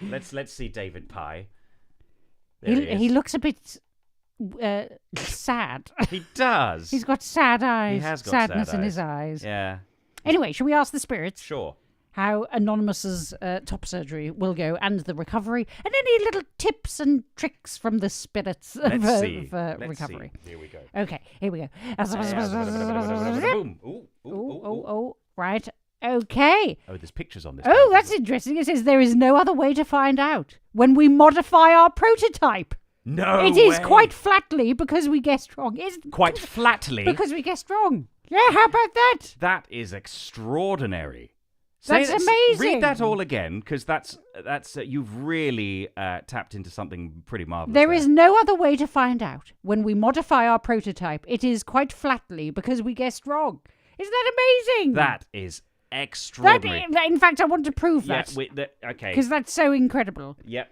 [SPEAKER 1] Let's see David Pye.
[SPEAKER 2] He looks a bit sad.
[SPEAKER 1] He does.
[SPEAKER 2] He's got sad eyes.
[SPEAKER 1] He has got
[SPEAKER 2] sadness
[SPEAKER 1] sad
[SPEAKER 2] in
[SPEAKER 1] eyes.
[SPEAKER 2] his eyes.
[SPEAKER 1] Yeah.
[SPEAKER 2] Anyway, shall we ask the spirits
[SPEAKER 1] Sure.
[SPEAKER 2] how Anonymous's top surgery will go and the recovery, and any little tips and tricks from the spirits of
[SPEAKER 1] Let's see.
[SPEAKER 2] recovery?
[SPEAKER 1] See. Here we go.
[SPEAKER 2] Okay, here we go.
[SPEAKER 1] Boom.
[SPEAKER 2] Oh, right. Okay.
[SPEAKER 1] Oh, there's pictures on this.
[SPEAKER 2] Oh,
[SPEAKER 1] page.
[SPEAKER 2] that's interesting. It says there is no other way to find out. When we modify our prototype,
[SPEAKER 1] No
[SPEAKER 2] it is
[SPEAKER 1] way.
[SPEAKER 2] quite flatly because we guessed wrong. It's
[SPEAKER 1] Quite flatly.
[SPEAKER 2] because we guessed wrong. Yeah, how about that?
[SPEAKER 1] That is extraordinary.
[SPEAKER 2] That's amazing.
[SPEAKER 1] Read that all again, because that's you've really tapped into something pretty marvelous.
[SPEAKER 2] There is no other way to find out. When we modify our prototype, it is quite flatly because we guessed wrong. Isn't that amazing?
[SPEAKER 1] That is extraordinary.
[SPEAKER 2] In fact, I want to prove that.
[SPEAKER 1] Okay.
[SPEAKER 2] Because that's so incredible.
[SPEAKER 1] Yep.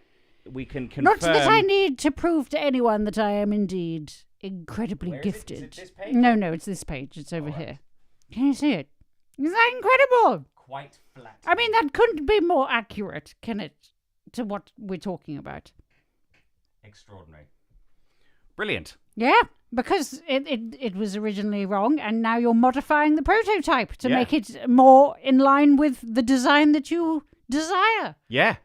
[SPEAKER 1] We can confirm.
[SPEAKER 2] Not that I need to prove to anyone that I am indeed incredibly
[SPEAKER 1] Where is it?
[SPEAKER 2] gifted.
[SPEAKER 1] Is it this page?
[SPEAKER 2] No, it's this page. It's over here. Can you see it? Isn't that incredible?
[SPEAKER 1] Quite flat.
[SPEAKER 2] I mean, that couldn't be more accurate, can it, to what we're talking about?
[SPEAKER 1] Extraordinary. Brilliant.
[SPEAKER 2] Yeah, because it was originally wrong, and now you're modifying the prototype to
[SPEAKER 1] Yeah.
[SPEAKER 2] make it more in line with the design that you desire.
[SPEAKER 1] Yeah.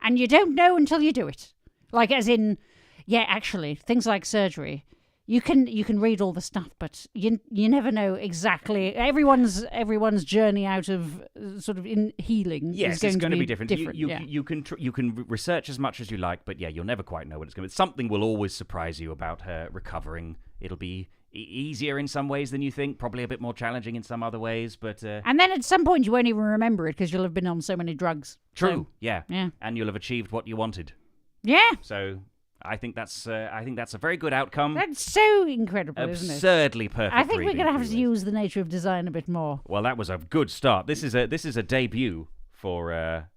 [SPEAKER 2] And you don't know until you do it. Like, as in, yeah, actually, things like surgery. You can read all the stuff, but you never know exactly. Everyone's journey out of sort of in healing
[SPEAKER 1] Yes,
[SPEAKER 2] is going
[SPEAKER 1] it's going
[SPEAKER 2] to
[SPEAKER 1] be different.
[SPEAKER 2] Yeah.
[SPEAKER 1] You can research as much as you like, but yeah, you'll never quite know what it's going to be. Something will always surprise you about her recovering. It'll be easier in some ways than you think, probably a bit more challenging in some other ways, but...
[SPEAKER 2] And then at some point you won't even remember it because you'll have been on so many drugs.
[SPEAKER 1] True,
[SPEAKER 2] So,
[SPEAKER 1] yeah.
[SPEAKER 2] yeah.
[SPEAKER 1] And you'll have achieved what you wanted.
[SPEAKER 2] Yeah.
[SPEAKER 1] So I think that's a very good outcome.
[SPEAKER 2] That's so incredible, isn't it?
[SPEAKER 1] Absurdly perfect.
[SPEAKER 2] I think we're
[SPEAKER 1] reading
[SPEAKER 2] going to
[SPEAKER 1] for
[SPEAKER 2] have to
[SPEAKER 1] you.
[SPEAKER 2] use the nature of design a bit more.
[SPEAKER 1] Well, that was a good start. This is a debut for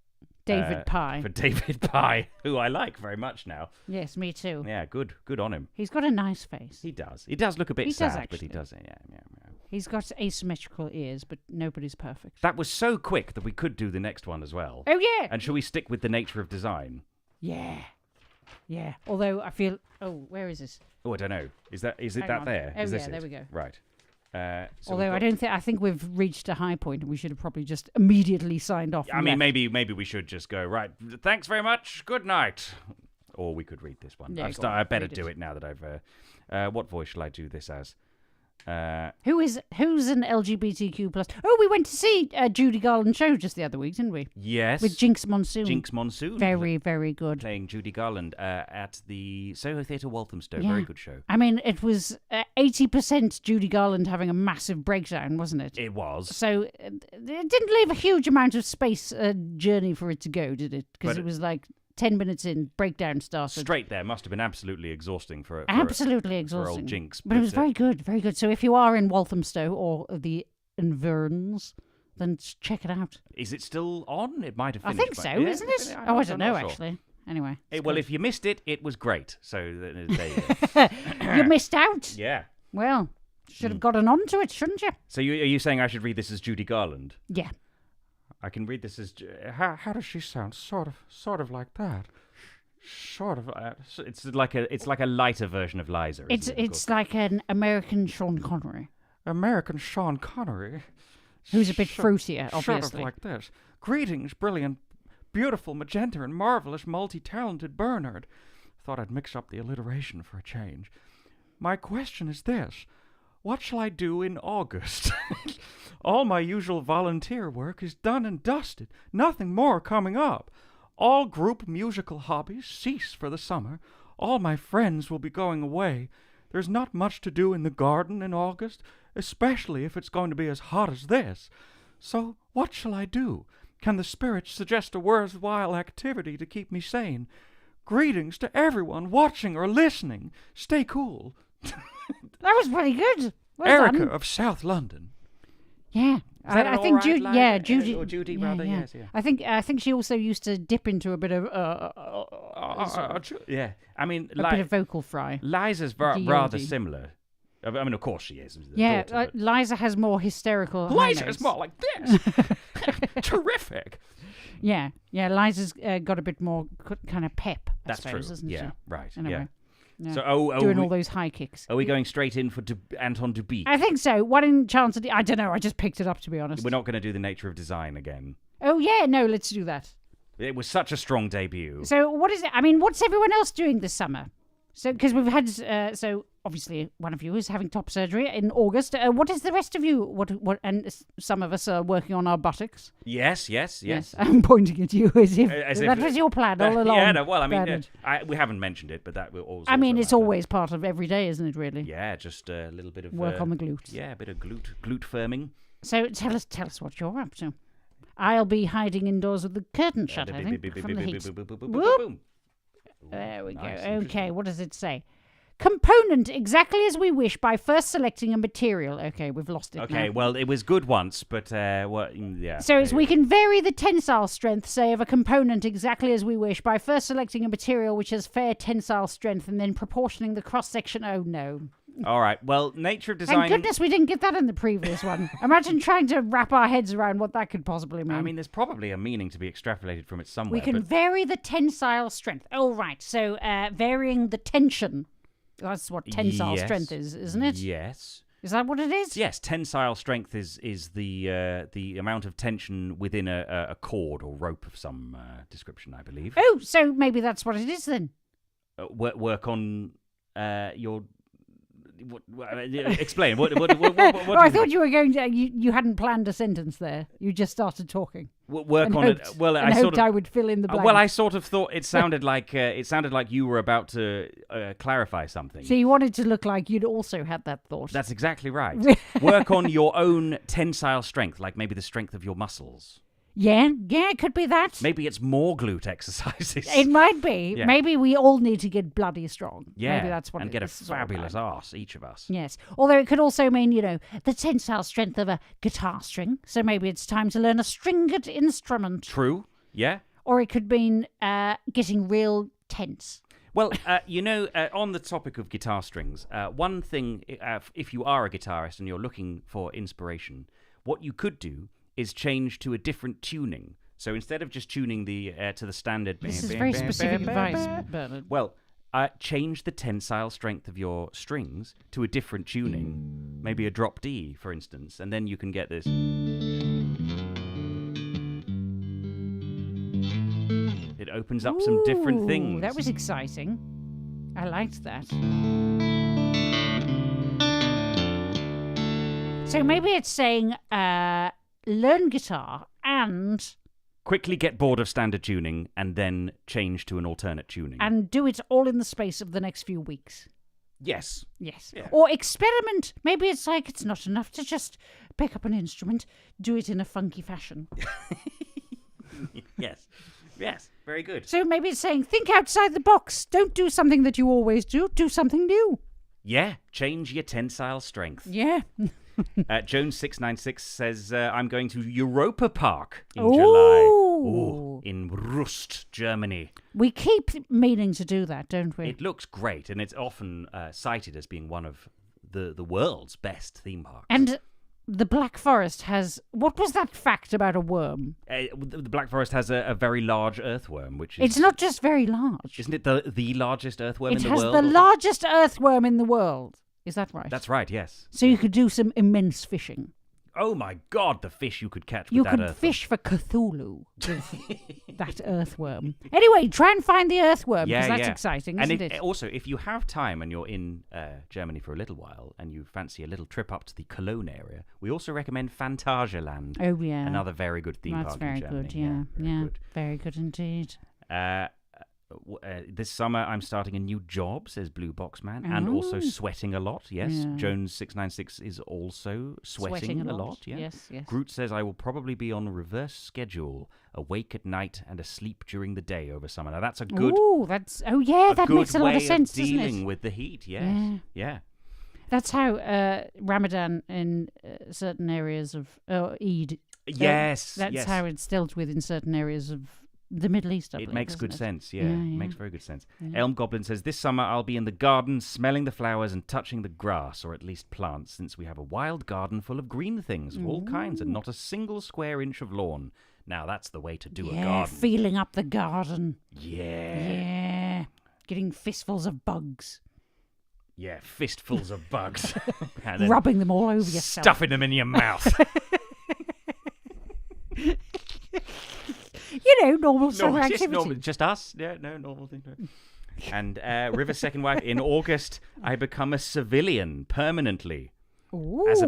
[SPEAKER 2] David Pye.
[SPEAKER 1] For David Pye, who I like very much now.
[SPEAKER 2] Yes, me too.
[SPEAKER 1] Yeah, good on him.
[SPEAKER 2] He's got a nice face.
[SPEAKER 1] He does. He does look a bit
[SPEAKER 2] He does,
[SPEAKER 1] sad, but he
[SPEAKER 2] actually.
[SPEAKER 1] does. Yeah.
[SPEAKER 2] He's got asymmetrical ears, but nobody's perfect.
[SPEAKER 1] That was so quick that we could do the next one as well.
[SPEAKER 2] Oh, yeah.
[SPEAKER 1] And shall we stick with the nature of design?
[SPEAKER 2] Yeah. Yeah. Although I feel... Oh, where is this?
[SPEAKER 1] Oh, I don't know. Is it
[SPEAKER 2] Hang
[SPEAKER 1] that
[SPEAKER 2] on.
[SPEAKER 1] there?
[SPEAKER 2] Oh,
[SPEAKER 1] Is this
[SPEAKER 2] yeah, there
[SPEAKER 1] it?
[SPEAKER 2] we go.
[SPEAKER 1] Right. So
[SPEAKER 2] Although
[SPEAKER 1] we've got-
[SPEAKER 2] I think we've reached a high point and we should have probably just immediately signed off.
[SPEAKER 1] I
[SPEAKER 2] and
[SPEAKER 1] mean,
[SPEAKER 2] left.
[SPEAKER 1] maybe we should just go, right, thanks very much, good night. Or we could read this one.
[SPEAKER 2] Yeah, go on,
[SPEAKER 1] I better
[SPEAKER 2] read
[SPEAKER 1] do
[SPEAKER 2] it.
[SPEAKER 1] it now that I've... what voice shall I do this as?
[SPEAKER 2] Who's an LGBTQ plus? Oh, we went to see Judy Garland show just the other week, didn't we?
[SPEAKER 1] Yes.
[SPEAKER 2] With Jinx Monsoon.
[SPEAKER 1] Jinx Monsoon.
[SPEAKER 2] Very, very good.
[SPEAKER 1] Playing Judy Garland at the Soho Theatre Walthamstow.
[SPEAKER 2] Yeah.
[SPEAKER 1] Very good show.
[SPEAKER 2] I mean, it was 80% Judy Garland having a massive breakdown, wasn't it?
[SPEAKER 1] It was.
[SPEAKER 2] So it didn't leave a huge amount of space journey for it to go, did it? Because
[SPEAKER 1] But
[SPEAKER 2] it was like 10 minutes in, breakdown started.
[SPEAKER 1] Straight there must have been absolutely exhausting for
[SPEAKER 2] Absolutely
[SPEAKER 1] for
[SPEAKER 2] exhausting.
[SPEAKER 1] old Jinx.
[SPEAKER 2] But it was very good, very good. So if you are in Walthamstow or the Environs, then check it out.
[SPEAKER 1] Is it still on? It might have
[SPEAKER 2] I
[SPEAKER 1] finished.
[SPEAKER 2] think
[SPEAKER 1] by-
[SPEAKER 2] so,
[SPEAKER 1] Yeah,
[SPEAKER 2] isn't it?
[SPEAKER 1] I'm
[SPEAKER 2] Oh, I
[SPEAKER 1] not
[SPEAKER 2] don't know,
[SPEAKER 1] sure.
[SPEAKER 2] actually. Anyway. it's
[SPEAKER 1] Well,
[SPEAKER 2] good.
[SPEAKER 1] if you missed it, it was great. So there you go.
[SPEAKER 2] You missed out.
[SPEAKER 1] Yeah.
[SPEAKER 2] Well, should have gotten on to it, shouldn't you?
[SPEAKER 1] So are you saying I should read this as Judy Garland?
[SPEAKER 2] Yeah.
[SPEAKER 1] I can read this as... How does she sound? Sort of like that. Sort of. It's like a lighter version of Liza.
[SPEAKER 2] It's like an American Sean Connery,
[SPEAKER 3] American Sean Connery.
[SPEAKER 2] who's a bit fruitier, obviously.
[SPEAKER 3] Sort of like this. Greetings, brilliant, beautiful Magenta and marvelous, multi-talented Bernard. Thought I'd mix up the alliteration for a change. My question is this. What shall I do in August? All my usual volunteer work is done and dusted. Nothing more coming up. All group musical hobbies cease for the summer. All my friends will be going away. There's not much to do in the garden in August, especially if it's going to be as hot as this. So what shall I do? Can the spirits suggest a worthwhile activity to keep me sane? Greetings to everyone watching or listening. Stay cool.
[SPEAKER 2] That was pretty good. Well
[SPEAKER 3] Erica
[SPEAKER 2] done.
[SPEAKER 3] of South London.
[SPEAKER 2] Yeah.
[SPEAKER 1] that
[SPEAKER 2] I
[SPEAKER 1] an
[SPEAKER 2] think
[SPEAKER 1] all right
[SPEAKER 2] Judy.
[SPEAKER 1] line?
[SPEAKER 2] Yeah, Judy.
[SPEAKER 1] Or Judy,
[SPEAKER 2] yeah,
[SPEAKER 1] rather,
[SPEAKER 2] yeah.
[SPEAKER 1] yes, yeah.
[SPEAKER 2] I think she also used to dip into a bit of
[SPEAKER 1] Yeah, I mean,
[SPEAKER 2] a bit of vocal fry.
[SPEAKER 1] Liza's
[SPEAKER 2] G.O.D.
[SPEAKER 1] rather similar. I mean, of course she is. The
[SPEAKER 2] Yeah,
[SPEAKER 1] daughter, but-
[SPEAKER 2] Liza has more hysterical. high
[SPEAKER 3] Liza
[SPEAKER 2] notes.
[SPEAKER 3] is more like this. Terrific.
[SPEAKER 2] Yeah, Liza's got a bit more kind of pep. I
[SPEAKER 1] That's
[SPEAKER 2] suppose,
[SPEAKER 1] true.
[SPEAKER 2] isn't
[SPEAKER 1] Yeah,
[SPEAKER 2] she?
[SPEAKER 1] right.
[SPEAKER 2] In a
[SPEAKER 1] Yeah.
[SPEAKER 2] way. Yeah.
[SPEAKER 1] So,
[SPEAKER 2] doing all those high kicks.
[SPEAKER 1] Are we going straight in for Anton Dubik?
[SPEAKER 2] I think so. What in chance? I don't know. I just picked it up, to be honest.
[SPEAKER 1] We're not going to do the nature of design again.
[SPEAKER 2] Oh yeah, no. Let's do that.
[SPEAKER 1] It was such a strong debut.
[SPEAKER 2] So what is it? I mean, what's everyone else doing this summer? So because we've had so obviously one of you is having top surgery in August. What is the rest of you? What? And some of us are working on our buttocks.
[SPEAKER 1] Yes.
[SPEAKER 2] I'm pointing at you as if
[SPEAKER 1] As
[SPEAKER 2] that
[SPEAKER 1] if-
[SPEAKER 2] was your plan all along.
[SPEAKER 1] Yeah, no, well, I mean,
[SPEAKER 2] Bernard.
[SPEAKER 1] we haven't mentioned it, but that will also.
[SPEAKER 2] I mean, it's
[SPEAKER 1] like
[SPEAKER 2] always part of every day, isn't it? Really.
[SPEAKER 1] that. Yeah, just a little bit of
[SPEAKER 2] Work on the glutes.
[SPEAKER 1] Yeah, a bit of glute firming.
[SPEAKER 2] So tell us what you're up to. I'll be hiding indoors with the curtain shut. I think from the heat.
[SPEAKER 1] Boom.
[SPEAKER 2] There we go.
[SPEAKER 1] Nice,
[SPEAKER 2] Okay,
[SPEAKER 1] interesting.
[SPEAKER 2] what does it say? Component exactly as we wish by first selecting a material. Okay, we've lost it
[SPEAKER 1] Okay,
[SPEAKER 2] now.
[SPEAKER 1] well, it was good once, but yeah.
[SPEAKER 2] So we can vary the tensile strength, say, of a component exactly as we wish by first selecting a material which has fair tensile strength and then proportioning the cross-section. Oh, no.
[SPEAKER 1] All right. Well, nature of
[SPEAKER 2] Thank
[SPEAKER 1] design.
[SPEAKER 2] goodness we didn't get that in the previous one. Imagine trying to wrap our heads around what that could possibly mean.
[SPEAKER 1] I mean, there's probably a meaning to be extrapolated from it somewhere.
[SPEAKER 2] we can
[SPEAKER 1] but
[SPEAKER 2] vary the tensile strength. Oh, right. So varying the tension. That's what tensile
[SPEAKER 1] yes,
[SPEAKER 2] strength is, isn't it?
[SPEAKER 1] Yes.
[SPEAKER 2] Is that what it is?
[SPEAKER 1] Yes, tensile strength is the amount of tension within a cord or rope of some description, I believe.
[SPEAKER 2] Oh, so maybe that's what it is then.
[SPEAKER 1] Work on your. Explain. What do
[SPEAKER 2] I
[SPEAKER 1] you
[SPEAKER 2] thought
[SPEAKER 1] think?
[SPEAKER 2] you were going to. You hadn't planned a sentence there. You just started talking.
[SPEAKER 1] Work
[SPEAKER 2] and
[SPEAKER 1] on
[SPEAKER 2] hoped,
[SPEAKER 1] it. Well,
[SPEAKER 2] and
[SPEAKER 1] I
[SPEAKER 2] hoped
[SPEAKER 1] sort of.
[SPEAKER 2] I would fill in the blank.
[SPEAKER 1] Well, I sort of thought it sounded like you were about to clarify something.
[SPEAKER 2] So you wanted to look like you'd also had that thought.
[SPEAKER 1] That's exactly right. Work on your own tensile strength, like maybe the strength of your muscles.
[SPEAKER 2] yeah, it could be that.
[SPEAKER 1] Maybe it's more glute exercises.
[SPEAKER 2] It might be.
[SPEAKER 1] Yeah.
[SPEAKER 2] Maybe we all need to get bloody strong.
[SPEAKER 1] Yeah,
[SPEAKER 2] Maybe that's what
[SPEAKER 1] and
[SPEAKER 2] it
[SPEAKER 1] get a
[SPEAKER 2] this is all
[SPEAKER 1] fabulous
[SPEAKER 2] about.
[SPEAKER 1] arse, each of us.
[SPEAKER 2] Yes. Although it could also mean, the tensile strength of a guitar string. So maybe it's time to learn a stringed instrument.
[SPEAKER 1] True. Yeah.
[SPEAKER 2] Or it could mean getting real tense.
[SPEAKER 1] Well, on the topic of guitar strings, one thing, if you are a guitarist and you're looking for inspiration, what you could do is change to a different tuning. So instead of just tuning to the standard,
[SPEAKER 2] This is very specific advice, Bernard.
[SPEAKER 1] well, change the tensile strength of your strings to a different tuning, maybe a drop D, for instance, and then you can get this. It opens up some different
[SPEAKER 2] Ooh,
[SPEAKER 1] things.
[SPEAKER 2] That was exciting. I liked that. So maybe it's saying learn guitar and
[SPEAKER 1] Quickly get bored of standard tuning and then change to an alternate tuning.
[SPEAKER 2] do it all in the space of the next few weeks.
[SPEAKER 1] Yes.
[SPEAKER 2] Yes.
[SPEAKER 1] Yeah.
[SPEAKER 2] Or experiment. Maybe it's like it's not enough to just pick up an instrument, do it in a funky fashion.
[SPEAKER 1] Yes. Yes. Very good.
[SPEAKER 2] So maybe it's saying think outside the box. Don't do something that you always do. Do something new.
[SPEAKER 1] Yeah. Change your tensile strength.
[SPEAKER 2] Yeah.
[SPEAKER 1] Jones696 says, I'm going to Europa Park in
[SPEAKER 2] Ooh.
[SPEAKER 1] July. Ooh, in Rust, Germany.
[SPEAKER 2] We keep meaning to do that, don't we?
[SPEAKER 1] It looks great, and it's often cited as being one of the world's best theme parks.
[SPEAKER 2] And the Black Forest has... What was that fact about a worm?
[SPEAKER 1] The Black Forest has a very large earthworm, which is...
[SPEAKER 2] It's not just very large.
[SPEAKER 1] Isn't it the largest earthworm in the world?
[SPEAKER 2] It has the largest earthworm in the world. Is that right?
[SPEAKER 1] That's right, yes.
[SPEAKER 2] So you could do some immense fishing.
[SPEAKER 1] Oh my God, the fish you could catch with
[SPEAKER 2] You
[SPEAKER 1] that
[SPEAKER 2] could
[SPEAKER 1] earthworm.
[SPEAKER 2] fish for Cthulhu with that earthworm. Anyway, try and find the earthworm, because that's exciting, isn't it?
[SPEAKER 1] Also, if you have time and you're in Germany for a little while and you fancy a little trip up to the Cologne area, we also recommend Phantasialand.
[SPEAKER 2] Oh, yeah.
[SPEAKER 1] Another very good theme
[SPEAKER 2] That's
[SPEAKER 1] park
[SPEAKER 2] very
[SPEAKER 1] in Germany.
[SPEAKER 2] good, yeah.
[SPEAKER 1] Very good.
[SPEAKER 2] Very good indeed.
[SPEAKER 1] This summer I'm starting a new job, says Blue Box Man, and also sweating a lot. Yes,
[SPEAKER 2] Yeah.
[SPEAKER 1] Jones696 is also sweating a lot. Yeah.
[SPEAKER 2] Yes, yes.
[SPEAKER 1] Groot says I will probably be on reverse schedule, awake at night and asleep during the day over summer. Now that's a good.
[SPEAKER 2] Ooh, that's... Oh, yeah, that makes a lot of sense, doesn't
[SPEAKER 1] dealing
[SPEAKER 2] it?
[SPEAKER 1] with the heat. Yes. Yeah.
[SPEAKER 2] That's how Ramadan in certain areas of... Eid.
[SPEAKER 1] Yes.
[SPEAKER 2] That's
[SPEAKER 1] yes.
[SPEAKER 2] how it's dealt with in certain areas of the Middle East, I
[SPEAKER 1] It
[SPEAKER 2] believe,
[SPEAKER 1] makes
[SPEAKER 2] doesn't
[SPEAKER 1] good
[SPEAKER 2] it?
[SPEAKER 1] sense, yeah.
[SPEAKER 2] Yeah,
[SPEAKER 1] It
[SPEAKER 2] yeah.
[SPEAKER 1] makes very good sense.
[SPEAKER 2] Yeah.
[SPEAKER 1] Elm Goblin says, this summer I'll be in the garden smelling the flowers and touching the grass, or at least plants, since we have a wild garden full of green things of all kinds and not a single square inch of lawn. Now that's the way to do a garden.
[SPEAKER 2] Feeling up the garden.
[SPEAKER 1] Yeah.
[SPEAKER 2] Yeah. Getting fistfuls of bugs.
[SPEAKER 1] Yeah, fistfuls of bugs. And then
[SPEAKER 2] Rubbing them all over yourself.
[SPEAKER 1] stuffing them in your mouth.
[SPEAKER 2] You know, normal summer activity.
[SPEAKER 1] Just us? Yeah, no, normal thing. And River's second wife, in August, I become a civilian permanently.
[SPEAKER 2] Ooh.
[SPEAKER 1] As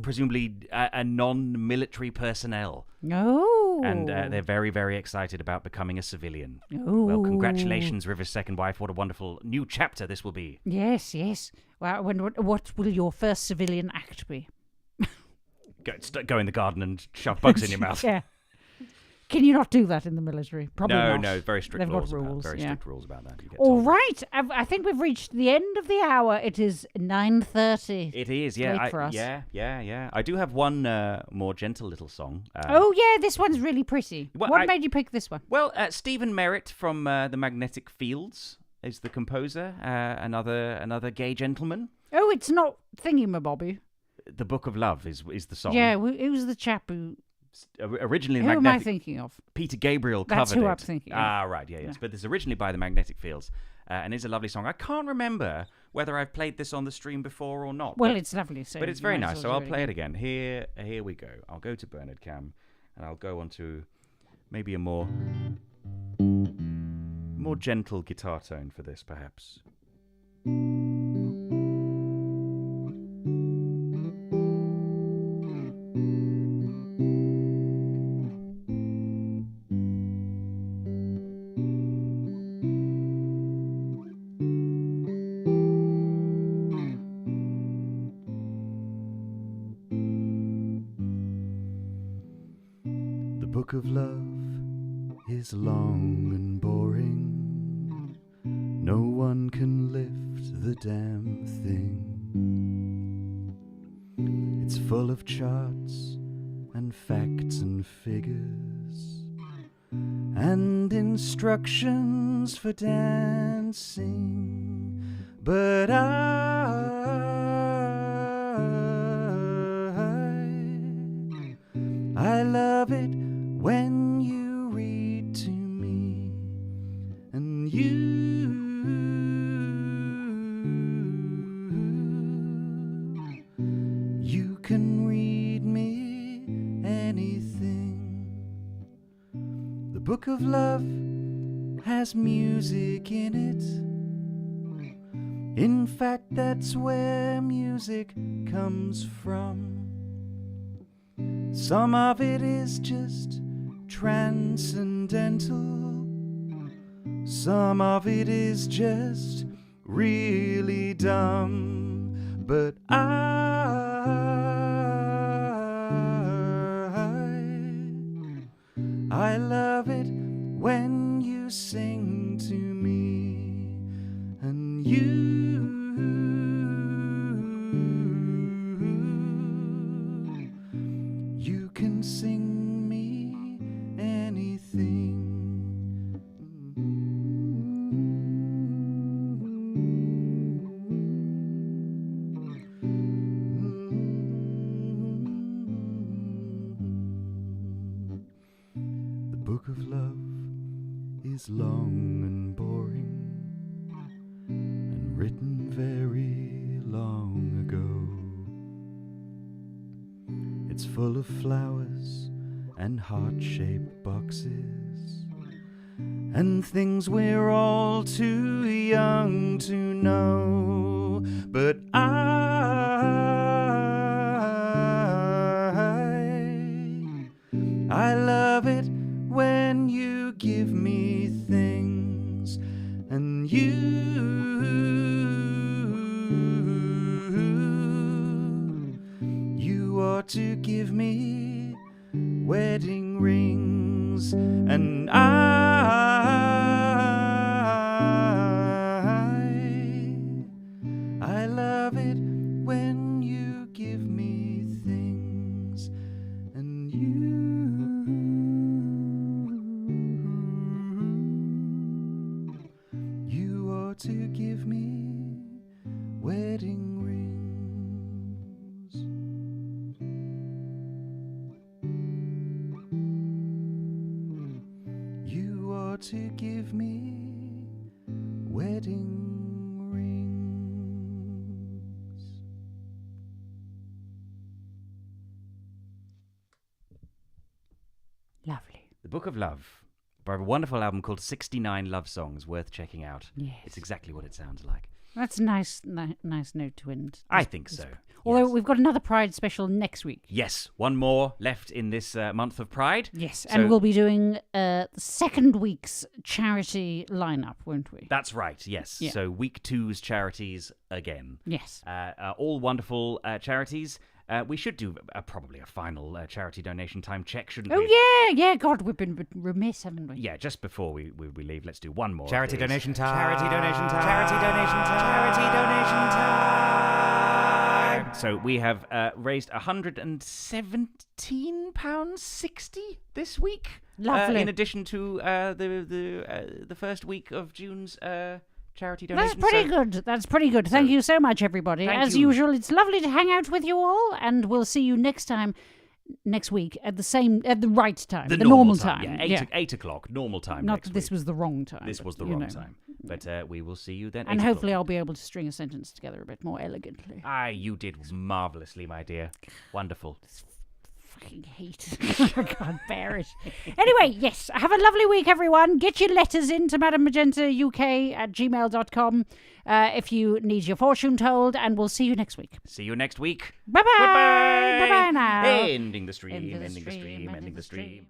[SPEAKER 1] presumably a non-military personnel.
[SPEAKER 2] Oh.
[SPEAKER 1] And they're very, very excited about becoming a civilian.
[SPEAKER 2] Oh.
[SPEAKER 1] Well, congratulations, River's second wife. What a wonderful new chapter this will be.
[SPEAKER 2] Yes, yes. Well, what will your first civilian act be?
[SPEAKER 1] Go in the garden and shove bugs in your mouth.
[SPEAKER 2] Yeah. Can you not do that in the military? Probably not.
[SPEAKER 1] No, very strict
[SPEAKER 2] They've
[SPEAKER 1] laws.
[SPEAKER 2] got rules.
[SPEAKER 1] Strict rules about that. You get
[SPEAKER 2] All
[SPEAKER 1] told.
[SPEAKER 2] right. I think we've reached the end of the hour. It is 9:30.
[SPEAKER 1] It is, yeah.
[SPEAKER 2] Late for us.
[SPEAKER 1] Yeah. I do have one more gentle little song.
[SPEAKER 2] Oh, yeah, this one's really pretty.
[SPEAKER 1] Well,
[SPEAKER 2] What made you pick this one?
[SPEAKER 1] Well, Stephen Merritt from The Magnetic Fields is the composer. Another gay gentleman.
[SPEAKER 2] Oh, it's not Thingy-mabobby.
[SPEAKER 1] The Book of Love is the song.
[SPEAKER 2] Yeah, it was the chap who...
[SPEAKER 1] Originally,
[SPEAKER 2] Who am I thinking of?
[SPEAKER 1] Peter Gabriel
[SPEAKER 2] That's
[SPEAKER 1] covered
[SPEAKER 2] who
[SPEAKER 1] it.
[SPEAKER 2] I'm thinking of.
[SPEAKER 1] Ah, right, yes. But it's originally by the Magnetic Fields, and it's a lovely song. I can't remember whether I've played this on the stream before or not.
[SPEAKER 2] Well, it's lovely. So
[SPEAKER 1] but it's
[SPEAKER 2] you
[SPEAKER 1] very
[SPEAKER 2] might
[SPEAKER 1] nice,
[SPEAKER 2] as
[SPEAKER 1] so
[SPEAKER 2] well
[SPEAKER 1] I'll
[SPEAKER 2] do it
[SPEAKER 1] play it
[SPEAKER 2] again.
[SPEAKER 1] again. Here we go. I'll go to Bernard Cam, and I'll go on to maybe a more gentle guitar tone for this, perhaps. The Book of Love is long and boring. No one can lift the damn thing. It's full of charts and facts and figures and instructions for dancing. But I love it when you read to me, and you can read me anything. The Book of Love has music in it. In fact, that's where music comes from. Some of it is just transcendental. Some of it is just really dumb. But I love it when you sing to me, and you can sing me anything.
[SPEAKER 5] of love is long and boring and written very long ago. It's full of flowers and heart-shaped boxes and things we're all too young to know. But I love it when you give me things, and you ought to give me wedding rings, and I love it when you give me things, and you ought to give me wedding rings. You ought to give me wedding rings.
[SPEAKER 2] Lovely.
[SPEAKER 1] The Book of Love, by a wonderful album called 69 Love Songs, worth checking out.
[SPEAKER 2] Yes.
[SPEAKER 1] It's exactly what it sounds like.
[SPEAKER 2] That's a nice note to end.
[SPEAKER 1] I think so.
[SPEAKER 2] Although
[SPEAKER 1] yes.
[SPEAKER 2] we've got another Pride special next week.
[SPEAKER 1] Yes, one more left in this month of Pride.
[SPEAKER 2] Yes,
[SPEAKER 1] So-
[SPEAKER 2] and we'll be doing the second week's charity lineup, won't we?
[SPEAKER 1] That's right, yes.
[SPEAKER 2] Yeah.
[SPEAKER 1] So week 2's charities again.
[SPEAKER 2] Yes.
[SPEAKER 1] All wonderful charities. We should do probably a final charity donation time check, shouldn't we?
[SPEAKER 2] Oh, yeah. God, we've been remiss, haven't we?
[SPEAKER 1] Yeah, just before we leave, let's do one more.
[SPEAKER 5] Charity
[SPEAKER 1] of these.
[SPEAKER 5] donation time.
[SPEAKER 1] Charity donation time.
[SPEAKER 5] Charity donation time.
[SPEAKER 1] Charity donation time. So we have raised £117.60 this week.
[SPEAKER 2] Lovely.
[SPEAKER 1] In addition to the first week of June's charity donation.
[SPEAKER 2] That's pretty good. That's pretty good. Thank you so much, everybody.
[SPEAKER 1] Thank
[SPEAKER 2] As
[SPEAKER 1] you.
[SPEAKER 2] usual, it's lovely to hang out with you all, and we'll see you next week at the right time, the normal time.
[SPEAKER 1] Yeah, 8 o'clock, normal time.
[SPEAKER 2] Not
[SPEAKER 1] next
[SPEAKER 2] that this
[SPEAKER 1] week.
[SPEAKER 2] was the wrong time.
[SPEAKER 1] This
[SPEAKER 2] but,
[SPEAKER 1] was the
[SPEAKER 2] you
[SPEAKER 1] wrong
[SPEAKER 2] know.
[SPEAKER 1] time. But we will see you then.
[SPEAKER 2] And
[SPEAKER 1] 8
[SPEAKER 2] hopefully
[SPEAKER 1] o'clock.
[SPEAKER 2] I'll be able to string a sentence together a bit more elegantly.
[SPEAKER 1] You did marvellously, my dear. Wonderful.
[SPEAKER 2] Fucking hate. I can't bear it. Anyway, yes, have a lovely week, everyone. Get your letters in to madammagentauk@gmail.com if you need your fortune told, and we'll see you next week.
[SPEAKER 1] See you next week.
[SPEAKER 2] Bye-bye.
[SPEAKER 1] Goodbye.
[SPEAKER 2] Bye-bye now.
[SPEAKER 1] Ending the stream,
[SPEAKER 2] End of the
[SPEAKER 1] ending the
[SPEAKER 2] stream,
[SPEAKER 1] stream,
[SPEAKER 2] ending
[SPEAKER 1] ending
[SPEAKER 2] the
[SPEAKER 1] the
[SPEAKER 2] stream.
[SPEAKER 1] stream.